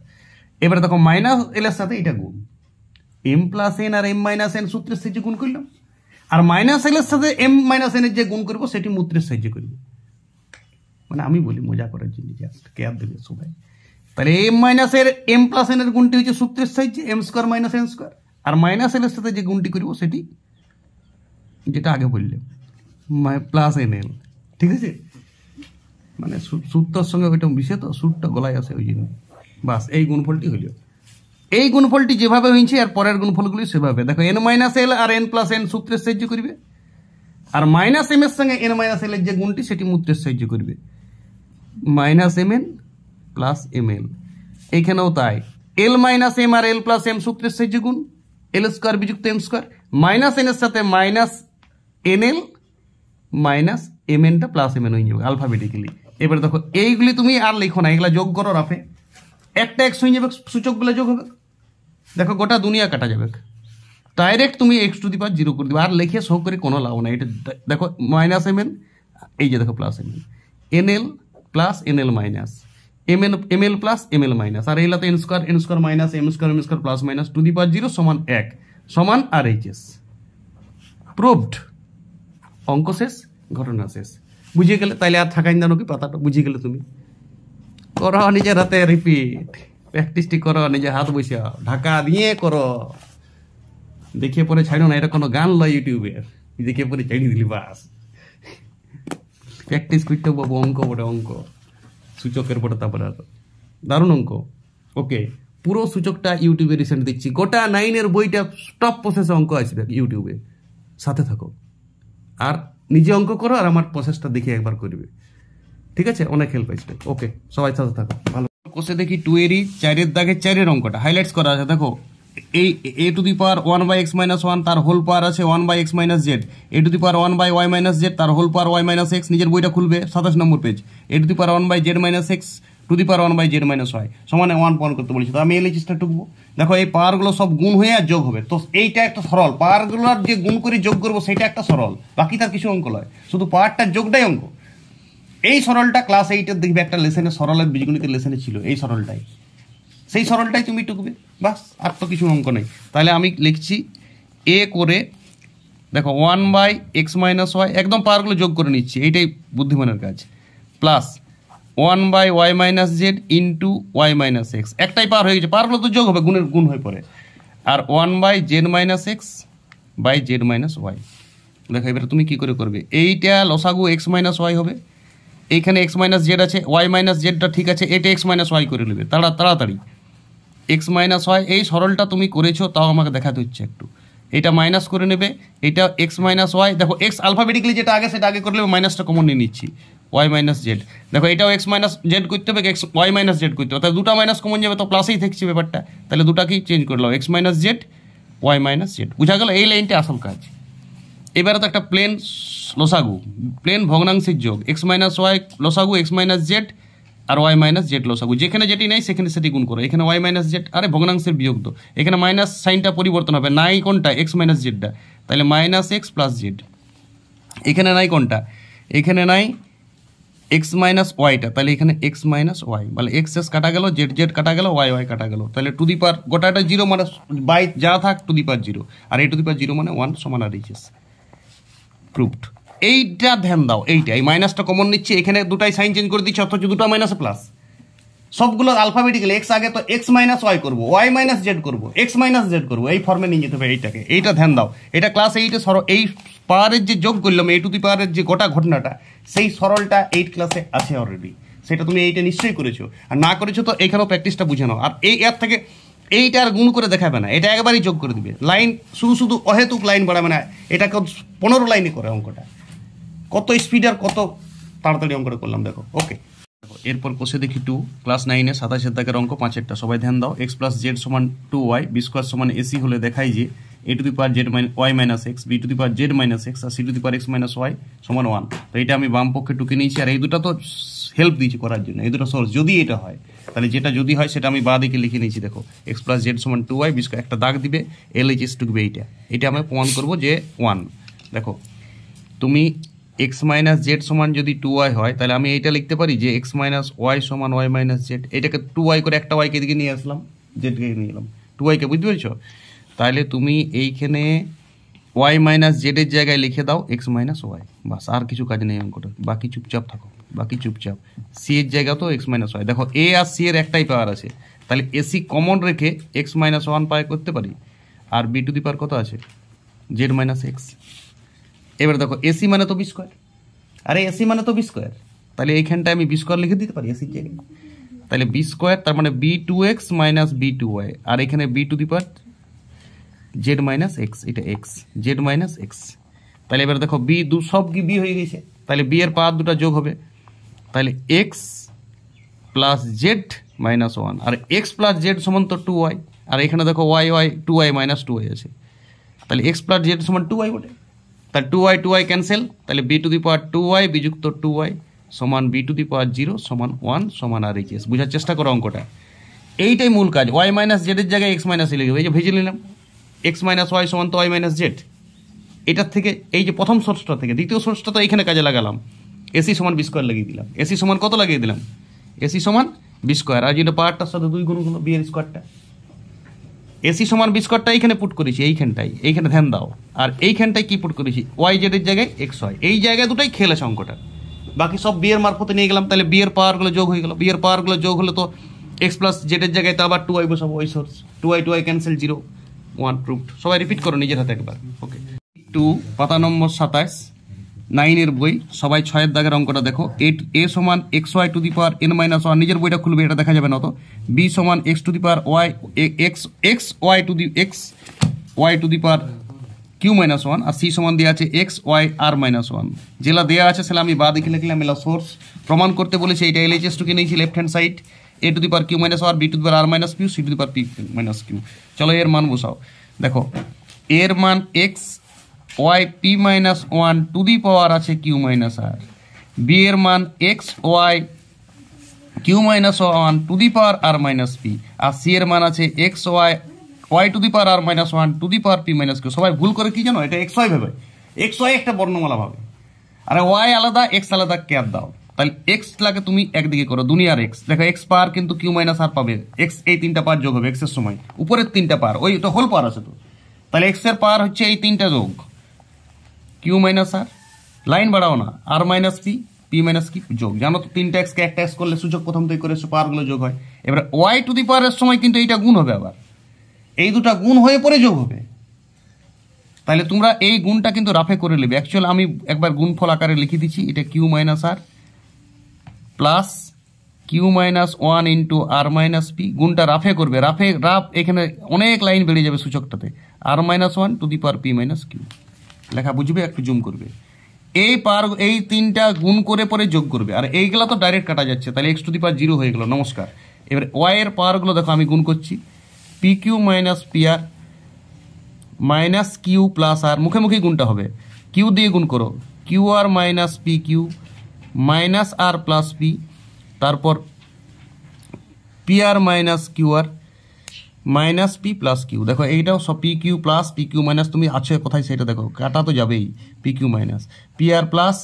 এবারে দেখো মাইনাস এল এর সাথে এটা গুণ, এম প্লাস এন আর এম মাইনাস এন সূত্রের সাহায্যে গুণ করলাম, আর মাইনাস এল এর সাথে এম মাইনাস এন এর যে গুণ করবো সেটি মূত্রের সাহায্যে করবে। মানে আমি বলি মজা করার জন্য, জাস্ট কেয়ার দেবে সবাই। তাহলে এম মাইনাস এর এম প্লাস এন এর গুণটি হচ্ছে সূত্রের সাহায্যে m square minus N square, আর মাইনাস এল এর সাথে যে গুণটি করবো সেটি যেটা আগে বললাম প্লাস এন এল, ঠিক আছে? মানে সূত্রের সঙ্গে ওইটা মিশে তো সূত্রটা গলায় আসে, ওই জন্য বাস এই গুণফলটি হইল। এই গুণফলটি যেভাবে হয়েছে আর পরের গুণফলগুলি সেভাবে। দেখো এন মাইনাস এল আর এন প্লাস এন সূত্রের সাহায্য করবে, আর মাইনাস এম এর সঙ্গে এন মাইনাস এল এর যে গুণটি সেটি মূত্রের সাহায্য করবে, minus m n plus m l. এইখানেও তাই, এল মাইনাস এম আর এল প্লাস এম সূত্রের সাহায্য গুণ, এল স্কোয়ার বিযুক্ত এম স্কোয়ার, মাইনাস এন এর সাথে minus n l minus m এনটা প্লাস এম এন হয়ে যাবে আলফাবেটিক্যালি। এবারে দেখো এইগুলি তুমি আর লিখো না, এগুলা যোগ করো রাফে, একটা এক্স হয়ে যাবে, সূচকগুলো যোগ হবে, দেখো গোটা দুনিয়া কাটা যাবে। ডাইরেক্ট তুমি এক্স টু দি পাওয়ার 0 করে দিবে, আর লিখে শো করে কোনো লাভ নাই। এটা দেখো মাইনাস এম এল, এই যে দেখো plus m l, n l plus n l minus m l plus m l minus, আর এইগুলো তো n square minus m square plus minus to the power 0 সমান 1 সমান আর এইচ এস। প্রুভড, অঙ্ক শেষ, ঘটনা শেষ। বুঝে গেলে তাইলে আর থাকাই জানো কি পাতাটা, বুঝে গেলে তুমি করো নিজের হাতে রিপিট, প্র্যাকটিসটি করো, নিজের হাত বসিয়াও, ঢাকা দিয়ে করো, দেখে পরে ছাড়ো না। এটা কোনো গান লয় ইউটিউবের, দেখে পরে ছাড়িয়ে দিলি বাস। প্র্যাকটিস করতে বাবু, অঙ্ক বটে অঙ্ক, সূচকের বটে, তারপরে দারুণ অঙ্ক। ওকে, পুরো সূচকটা ইউটিউবে রিসেন্ট দিচ্ছি, গোটা 9-এর বইটা টপ প্রসেসে অঙ্ক আসবে ইউটিউবে, সাথে থাকো আর নিজে অঙ্ক করো, আর আমার প্রসেসটা দেখে একবার করবে, ঠিক আছে? অনেক হেল্প আসবে। ওকে, সবাই সাথে থাকো। ভালো কোষে দেখি 2-এরই 4-এর দাগের 4-এর অঙ্কটা হাইলাইটস করা আছে। দেখো এই এ টু দি পাওয়ার 1/x-1 তার হোল পাওয়ার আছে 1/x-z, A to the power 1/y-z তার হোল পাওয়ার y-x, নিজের বইটা খুলবে 27 নম্বর page, a to the power 1/z-x to the power 1/z-y সমানে 1 প্রমাণ করতে বলেছি। তো আমি এই লিস্টটা টুকবো। দেখো এই পাওয়ারগুলো সব গুণ হয়ে আর যোগ হবে, তো এইটা একটা সরল, পাওয়ারগুলোর যে গুণ করে যোগ করবো সেটা একটা সরল, বাকি তার কিছু অঙ্ক নয়, শুধু পাওয়ারটার যোগটাই অঙ্ক। এই সরলটা ক্লাস 8-এর দেখবে একটা লেসনে, সরলের বীজগণিতের লেসনে ছিল এই সরলটাই, সেই সরলটাই তুমি টুকবে, বাস, আর তো কিছু অঙ্ক নেই। তাহলে আমি লিখছি এ করে, দেখো 1/x-y, একদম পাওয়ারগুলো যোগ করে নিচ্ছি, এইটাই বুদ্ধিমানের কাজ, প্লাস 1/y-z ইন্টু y-x, একটাই পাওয়ার হয়ে গেছে, পাওয়ারগুলো তো যোগ হবে, গুণের গুণ হয়ে পড়ে, আর 1/z-x বাই z-y। দেখো এবারে তুমি কি করে করবে, এইটা লসাগু x-y হবে, এইখানে x-z আছে, y-zটা ঠিক আছে, এটা x-y করে নেবে তাড়াতাড়ি, x-y। এই সরলটা তুমি করেছো, তাও আমাকে দেখাতে হচ্ছে একটু, এটা মাইনাস করে নেবে, এটা x-y, দেখো x আলফাবেটিক্যালি যেটা আগে সেটা আগে করে নেবে, মাইনাসটা কমন নিয়ে নিচ্ছি, y-z, দেখো এটাও x-z করতে হবে, y-z করতে হবে, তাহলে দুটো মাইনাস কমন যাবে, তো প্লাসেই থাকছে ব্যাপারটা, তাহলে দুটাকেই চেঞ্জ করে নাও, x-z y-z, বুঝা গেল? এই লাইনটা আসল কাজ। এবারে তো একটা প্লেন লসাগু, প্লেন ভগ্নাংশের যোগ, x-y লসাগু x-z আর y-z লসাগু, যেখানে যেটি নাই সেখানে সেটি গুণ করো, এখানে y-z, আরে ভগ্নাংশের বিয়োগ তো, এখানে মাইনাস সাইনটা পরিবর্তন হবে, নাই কোনটা x-zটা, তাহলে -x + z, এখানে নাই কোনটা, এখানে নাই x-yটা, তাহলে এখানে x-y, মানে x কাটা গেল, z কাটা গেল, y কাটা গেল, তাহলে টু দি পাওয়ার গোটাটা 0 মানে বাই যা থাক টু দি পাওয়ার 0, আর এই টু দি পাওয়ার 0 মানে 1 সমান আর এইচ এস। প্রুভড। এইটা ধ্যান দাও, এইটা এই মাইনাসটা কমন নিচ্ছে, এখানে দুটাই সাইন চেঞ্জ করে দিচ্ছে, অথচ দুটো মাইনাসে প্লাস, সবগুলো আলফাবেটিক্যালি, এক্স আগে তো x-y করবো, y-z করবো, x-z করবো, এই ফর্মে নিয়ে যেতে হবে এইটাকে, এইটা ধ্যান দাও। এটা ক্লাস 8-এ এই পাওয়ারের যে যোগ করলাম, এ টু দি পাওয়ারের যে গোটা ঘটনাটা, সেই সরলটা 8 ক্লাসে আছে অলরেডি, সেটা তুমি এইটা নিশ্চয়ই করেছো, আর না করেছো তো এইখানেও প্র্যাকটিসটা বুঝে নাও। আর এই এর থেকে এইটা আর গুণ করে দেখাবে না, এটা একবারই যোগ করে দিবে, লাইন শুধু অহেতুক লাইন বাড়াবে না, এটাকে 15 লাইনে করে অঙ্কটা, কত স্পিড আর কত তাড়াতাড়ি অঙ্কটা করলাম দেখো। ওকে, এরপর কষে দেখি 2 ক্লাস 9-এ 27 দাগের অঙ্ক 5-এরটা, সবাই ধ্যান দাও। x + z সমান 2y, b স্কোয়ার সমান ac হলে দেখাই যে a to the power y-x, b to the power z-x আর c to the power x-y সমান 1। তো এটা আমি বাম পক্ষে টুকে নিয়েছি, আর এই দুটো তো হেল্প দিয়েছি করার জন্য, এই দুটো সোর্স, যদি এটা হয় তাহলে যেটা যদি হয় সেটা আমি বাঁ দিকে লিখে নিয়েছি। দেখো x + z সমান 2y, b স্কোয়ার একটা দাগ দিবে, LHS টুকবে, এইটা আমি প্রমাণ করবো যে 1। দেখো তুমি x-z সমান যদি 2y হয়, তাহলে আমি এইটা লিখতে পারি যে x-y সমান y-z, এটাকে 2y করে একটা y কে দিকে নিয়ে আসলাম, z-কে নিয়ে এলাম, 2y কে, বুঝতে পেরেছো? তাহলে তুমি এইখানে y-z এর জায়গায় লিখে দাও x-y, বাস, আর কিছু কাজ নেই অঙ্কটা, বাকি চুপচাপ থাকো, বাকি চুপচাপ। c এর জায়গা তো x-y, দেখো a আর c এর একটাই পাওয়ার আছে, তাহলে ac কমন রেখে x-1 পাই করতে পারি, আর b টু দি পাওয়ার কত আছে z-x। এবার দেখো এসি মানে তো বি স্কোয়ার, আরে এসি মানে তো বি স্কোয়ার, তাহলে এইখানটায় আমি বি স্কোয়ার লিখে দিতে পারি এসির জায়গায়, তাহলে বি স্কোয়ার তার মানে b2x - b2y, আর এখানে b to the power z-x, এটা x, z-x। তাহলে এবার দেখো বি সব কি বি হয়ে গেছে, তাহলে বি এর পাওয়ার দুটো যোগ হবে, তাহলে x + z-1, আর x + z সমান তো 2y, আর এখানে দেখো y 2y - 2y আছে, তাহলে x + z সমান 2y বটে, তাহলে 2y ক্যান্সেল, তাহলে b to the power 2y বিযুক্ত 2y সমান b টু দি পাওয়ার 0 সমান 1 সমান আর এইচ এস। বোঝার চেষ্টা করো অঙ্কটা, এইটাই মূল কাজ। ওয়াই মাইনাস জেডের জায়গায় এক্স মাইনাস লিখে দেবো। এই যে ভেজে নিলাম এক্স মাইনাস ওয়াই সমান তো ওয়াই মাইনাস জেড। এটার থেকে এই যে প্রথম সোর্সটা থেকে দ্বিতীয় সোর্সটা তো এখানে কাজে লাগালাম, এসি সমান বি স্কোয়ার লাগিয়ে দিলাম। এসি সমান কত লাগিয়ে দিলাম? এসি সমান বি স্কোয়ার, আর যেটা পাওয়ারটার সাথে 2 গুণ বি এর স্কোয়ারটা। এসি সমান বি স্কোয়ারটা এইখানে পুট করেছি, এইখানে ধ্যান দাও। আর এইখানটায় কি পুট করেছি? ওয়াই জেডের জায়গায় এক্স ওয়াই। এই জায়গায় দুটাই খেল আছে অঙ্কটা, বাকি সব বি এর মারফতে নিয়ে গেলাম। তাহলে বি এর পাওয়ারগুলো যোগ হয়ে গেল। বি এর পাওয়ারগুলো যোগ হলে তো এক্স প্লাস জেডের জায়গায় তো আবার 2y বসাবো, ওই সোর্স 2y ক্যান্সেল, 0 1 প্রুফড। সবাই রিপিট করো নিজের হাতে একবার। ওকে, 2 পাতা নম্বর 27 9 বই। সবাই 6 দাগের অঙ্কটা দেখো। এ সমান X Y to the power n minus 1, নিজের বইটা খুলবে, এটা দেখা যাবে না তো। বি সমান X to the power Y X Y to the power Q minus 1, আর সি সমান দেওয়া আছে এক্স ওয়াই আর মাইনাস 1। যেটা দেওয়া আছে সেটা আমি বা দেখে লিখলাম। এলা সোর্স প্রমাণ করতে বলেছে, এটা এলএইচএস টুকে নিয়েছি left hand side. A to the power Q minus r, b to the power R minus q, c to the power P minus q. চলো এর মান বসাও। দেখো এর মান x y p minus 1 to the power আছে q minus r. B এর মান x y q minus 1 to the power R minus P, আর সি এর মান আছে x Y to the power R minus 1 to the power P minus Q. সবাই ভুল করে কি জানো? এটা এক্স ওয়াই ভাবে, এক্স ওয়াই একটা বর্ণমালা ভাবে, আরে ওয়াই আলাদা এক্স আলাদা ক্যাপ দাও। তাহলে এক্স লাগে তুমি একদিকে করো, দুনিয়ার এক্স। দেখো এক্স পাওয়ার কিন্তু কিউ মাইনাস আর পাবে, এক্স এই 3টা পাওয়ার যোগ হবে এক্স এর সময়, উপরের 3টা পাওয়ার, ওই তো হোল পাওয়ার আছে তো। তাহলে এক্স এর পাওয়ার হচ্ছে এই 3টা যোগ কিউ মাইনাস আর, লাইন বাড়াও না, আর মাইনাস পি, পি মাইনাস কি যোগ। জানো তো 3টা এক্সকে একটা এক্স করলে সূচক প্রথম থেকে করে পাওয়ারগুলো যোগ হয়। এবার ওয়াই টু দি পাওয়ারের সময় কিন্তু এইটা গুণ হবে, আবার এই দুটা গুণ হয়ে পরে যোগ হবে। তাহলে তোমরা এই গুণটা কিন্তু রাফে করে নেবে। অ্যাকচুয়াল আমি একবার গুণফল আকারে লিখে দিচ্ছি, এটা কিউ মাইনাস আর plus q minus 1 into r minus p. গুণটা রাফে করবে, রাফ এখানে অনেক লাইন বেড়ে যাবে সূচকটাতে। R minus 1 to the power P minus q. লেখা বুঝবে, একটু জুম করবে। এই 3টা গুণ করে পরে যোগ করবে, আর এইগুলা তো ডাইরেক্ট কাটা যাচ্ছে, তাহলে এক্স টু দি পাওয়ার 0 হয়ে গেল। নমস্কার। এবার ওয়াই এর পাওয়ারগুলো দেখো আমি গুণ করছি, P Q minus P R minus Q plus R, মুখে মুখে গুণটা হবে, কিউ দিয়ে গুণ করো, কিউ আর মাইনাস পি কিউ মাইনাস আর প্লাস পি, তারপর পি আর minus Q R minus P plus Q. দেখো এইটাও সব P Q plus P Q minus, তুমি আছে কোথায় সেটা দেখো, কাটা তো যাবেই। P Q minus P R plus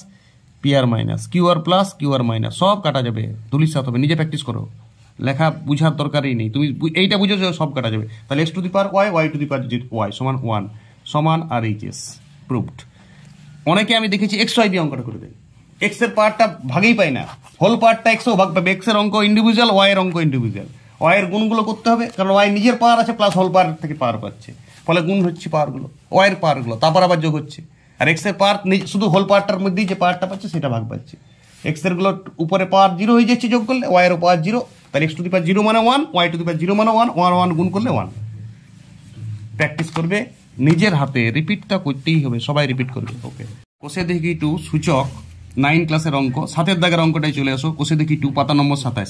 P R minus Q R plus Q R minus, সব কাটা যাবে, তুলির সাথে হবে। নিজে প্র্যাকটিস করো, লেখা বুঝার দরকারই নেই, তুমি এইটা বুঝো সব কাটা যাবে। তাহলে X to the power Y Y to the power Y সমান 1 সমান আর এইচ প্রুভড। অনেকে আমি দেখেছি এক্স ওয়াই দিয়ে অঙ্কটা করে দেয়, এক্স এর পাওয়ারটা ভাগেই পায় না, হোল পাওয়ারটা এক্সও ভাগ পাবে। এক্স এর অঙ্ক ইন্ডিভিজুয়াল, ওয়াই এর অঙ্ক ইন্ডিভিজুয়াল। ওয়াই এর গুণগুলো করতে হবে, কারণ ওয়াই নিজের পাওয়ার আছে প্লাস হোল পাওয়ার থেকে পাওয়ার পাচ্ছে, ফলে গুণ হচ্ছে পাওয়ারগুলো, ওয়াই এর পাওয়ারগুলো, তারপর আবার যোগ হচ্ছে। আর এক্স এর পাওয়ার শুধু হোল পাওয়ারটার মধ্যেই যে পাওয়ারটা পাচ্ছে সেটা ভাগ পাচ্ছে। এক্স এর গুলো উপরে পাওয়ার 0 হয়ে যাচ্ছে যোগ করলে, ওয়াই এর পাওয়ার 0, তাহলে এক্স টু দি পাওয়ার 0 মানে 1, ওয়াই টু দি পাওয়ার 0 মানে 1, 1 1 গুণ করলে 1। প্র্যাকটিস করবে নিজের হাতে, রিপিটটা করতেই হবে, সবাই রিপিট করবে। ওকে, কোষে দেখি 2 সূচক 9 ক্লাসের অঙ্ক, 7 দাগের অঙ্কটাই চলে আসো। কোষে দেখি 2 পাতা number 27,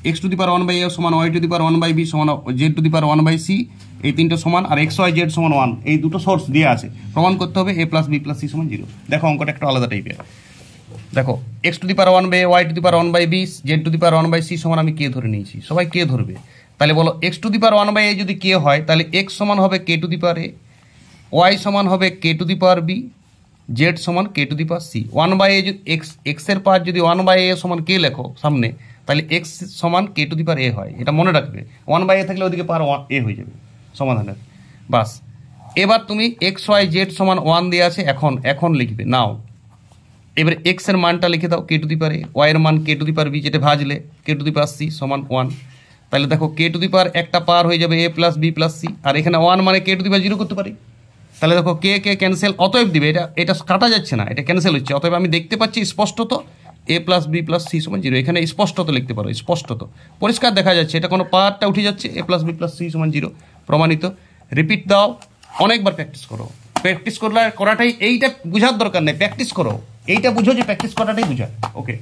x to the power 1 by a সমান y to the power 1 by b সমান z to the power 1 by c, এই 3টা সমান, আর এক্স ওয়াই জেড সমান 1, এই দুটো সোর্স দিয়ে আছে। প্রমাণ করতে হবে A plus B plus C সমান 0। দেখো অঙ্কটা একটা আলাদা টাইপের। দেখো X to the power 1 by Y to the power 1 by B Z to the power 1 by C সমান আমি কে ধরে নিয়েছি, সবাই কে ধরবে। তাহলে বলো x to the power 1 by a যদি কে হয়, তাহলে এক্স সমান হবে k to the power A, y সমান হবে k to the power b, z সমান k to the power c. 1 by a যদি এক্স এর পাওয়ার যদি 1 বাই এ সমান কে লেখো সামনে, তাহলে এক্স সমান কে টু দি পাওয়ার এ হয়, এটা মনে রাখবে। 1 বাই এ থাকলে ওদিকে পাওয়ার এ হয়ে যাবে সমাধানের, বাস। এবার তুমি এক্স ওয়াই জেড সমান 1 দিয়ে আছে, এখন লিখবে নাও। এবার এক্স এর মানটা লিখে দাও কে to the power A, Y এর মান k to the power B, যেটা ভাজলে কে টু দি পাওয়ার সি সমান 1। তাহলে দেখো কে টু দি পাওয়ার একটা পাওয়ার হয়ে যাবে এ প্লাস বি প্লাস সি, আর এখানে 1 মানে কে টু দি পাওয়ার 0 করতে পারি। তাহলে দেখো কে ক্যান্সেল, অতএব দিবে, এটা কাটা যাচ্ছে না, এটা ক্যান্সেল হচ্ছে। অতএব আমি দেখতে পাচ্ছি স্পষ্টত এ প্লাস বি প্লাস সি সমান 0, এখানে স্পষ্টত লিখতে পারো, স্পষ্টত পরিষ্কার দেখা যাচ্ছে, এটা কোনো পাওয়ারটা উঠে যাচ্ছে, এ প্লাস বি প্লাস সি সমান 0 প্রমাণিত। রিপিট দাও, অনেকবার প্র্যাকটিস করো, প্র্যাকটিস করাটাই, এইটা বুঝার দরকার নেই, প্র্যাকটিস করো, এইটা বুঝো যে প্র্যাকটিস করাটাই বুঝা। ওকে,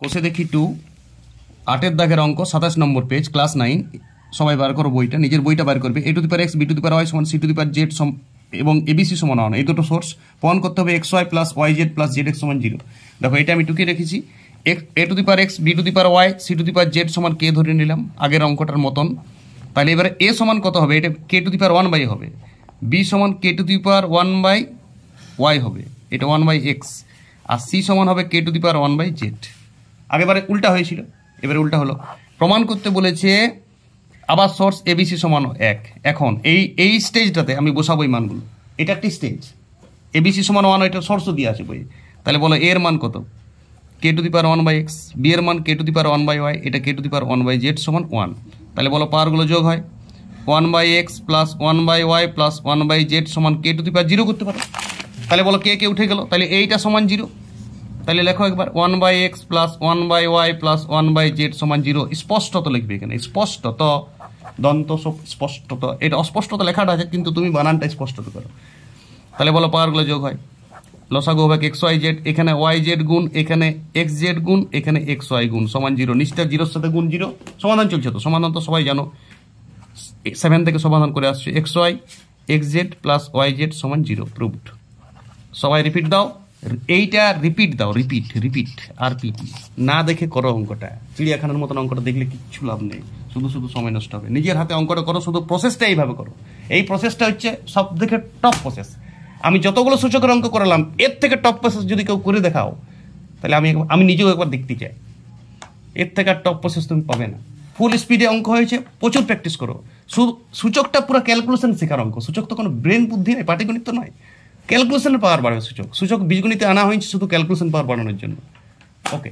কোষে দেখি 2 8 দাগের অঙ্ক 27 নম্বর পেজ, ক্লাস 9। সবাই বার করো বইটা, নিজের বইটা বার করবে। A to the power x b to the power Y সমান c to the power z এবং এবিসি সমান 1, এই দুটো সোর্স প্রমাণ করতে হবে x y plus Y z plus z x সমান 0। দেখো এটা আমি টুকিয়ে রেখেছি, a to the power x b to the power y c to the power z সমান কে ধরে নিলাম আগের অঙ্কটার মতন। তাহলে এবারে এ সমান কত হবে, এটা k to the power 1 by হবে, বি সমান k to the power 1 by y হবে, এটা 1 বাই এক্স, আর সি সমান হবে k to the power 1 by z. আগেবারে উল্টা হয়েছিল, এবারে উল্টা হলো। প্রমাণ করতে বলেছে আবার সোর্স এবিসি সমান 1। এখন এই স্টেজটাতে আমি বসাবো এই মানগুলো, এটা একটি স্টেজ, এবিসি সমান 1, এটা সোর্সও দিয়ে আছে বই। তাহলে বলো এর মান কত, k to the power 1 by x, b এর মান k to the power 1 by y, এটা k to the power 1 by Z সমান 1। তাহলে বলো পাওয়ারগুলো যোগ হয়, 1 by x plus 1 by Y plus 1 by Z সমান কে টু দি পাওয়ার 0 করতে পারো। তাহলে বলো কে উঠে গেল, তাহলে এইটা সমান 0। তাহলে লেখো একবার 1 by x plus 1 by Y plus 1 by Z সমান 0। স্পষ্টত লিখবে এখানে, স্পষ্টত, দন্ত স্পষ্টত, এটা অস্পষ্টত লেখাটা আছে কিন্তু তুমি বানানটা স্পষ্টত করো। তাহলে বলো পাওয়ারগুলো যোগ হয়, লসাগু হবে এক্স ওয়াই জেড, এখানে ওয়াই জেড গুণ, এখানে এক্স জেড গুণ, এখানে এক্স ওয়াই গুণ সমান 0। নিচটা 0-র সাথে গুণ 0। সমাধান চলছে, তো সমাধান তো সবাই জানো, 7 থেকে সমাধান করে আসছে। X Y X Z plus Y Z সমান 0, প্রুভড। সবাই রিপিট দাও, এইটা রিপিট দাও, রিপিট আর পিটি না দেখে করো অঙ্কটা। চিড়িয়াখানার মতন অঙ্কটা দেখলে কিচ্ছু লাভ নেই, শুধু সময় নষ্ট হবে। নিজের হাতে অঙ্কটা করো, শুধু প্রসেসটা এইভাবে করো। এই প্রসেসটা হচ্ছে সব থেকে টপ প্রসেস। আমি যতগুলো সূচকের অঙ্ক করালাম, এর থেকে টপ প্রসেস যদি কেউ করে দেখাও, তাহলে আমি নিজেও একবার দেখতে চাই। এর থেকে আর টপ প্রসেস তুমি পাবে না। ফুল স্পিডে অঙ্ক হয়েছে, প্রচুর প্র্যাকটিস করো। সূচকটা পুরো ক্যালকুলেশন শেখার অঙ্ক। সূচক তো কোনো ব্রেন বুদ্ধি নয়, পাটিগণিত তো নয়। ক্যালকুলেশনের পাওয়ার বাড়বে সূচক বীজগণিতে আনা হয়েছে শুধু ক্যালকুলেশন পাওয়ার বাড়ানোর জন্য। ওকে।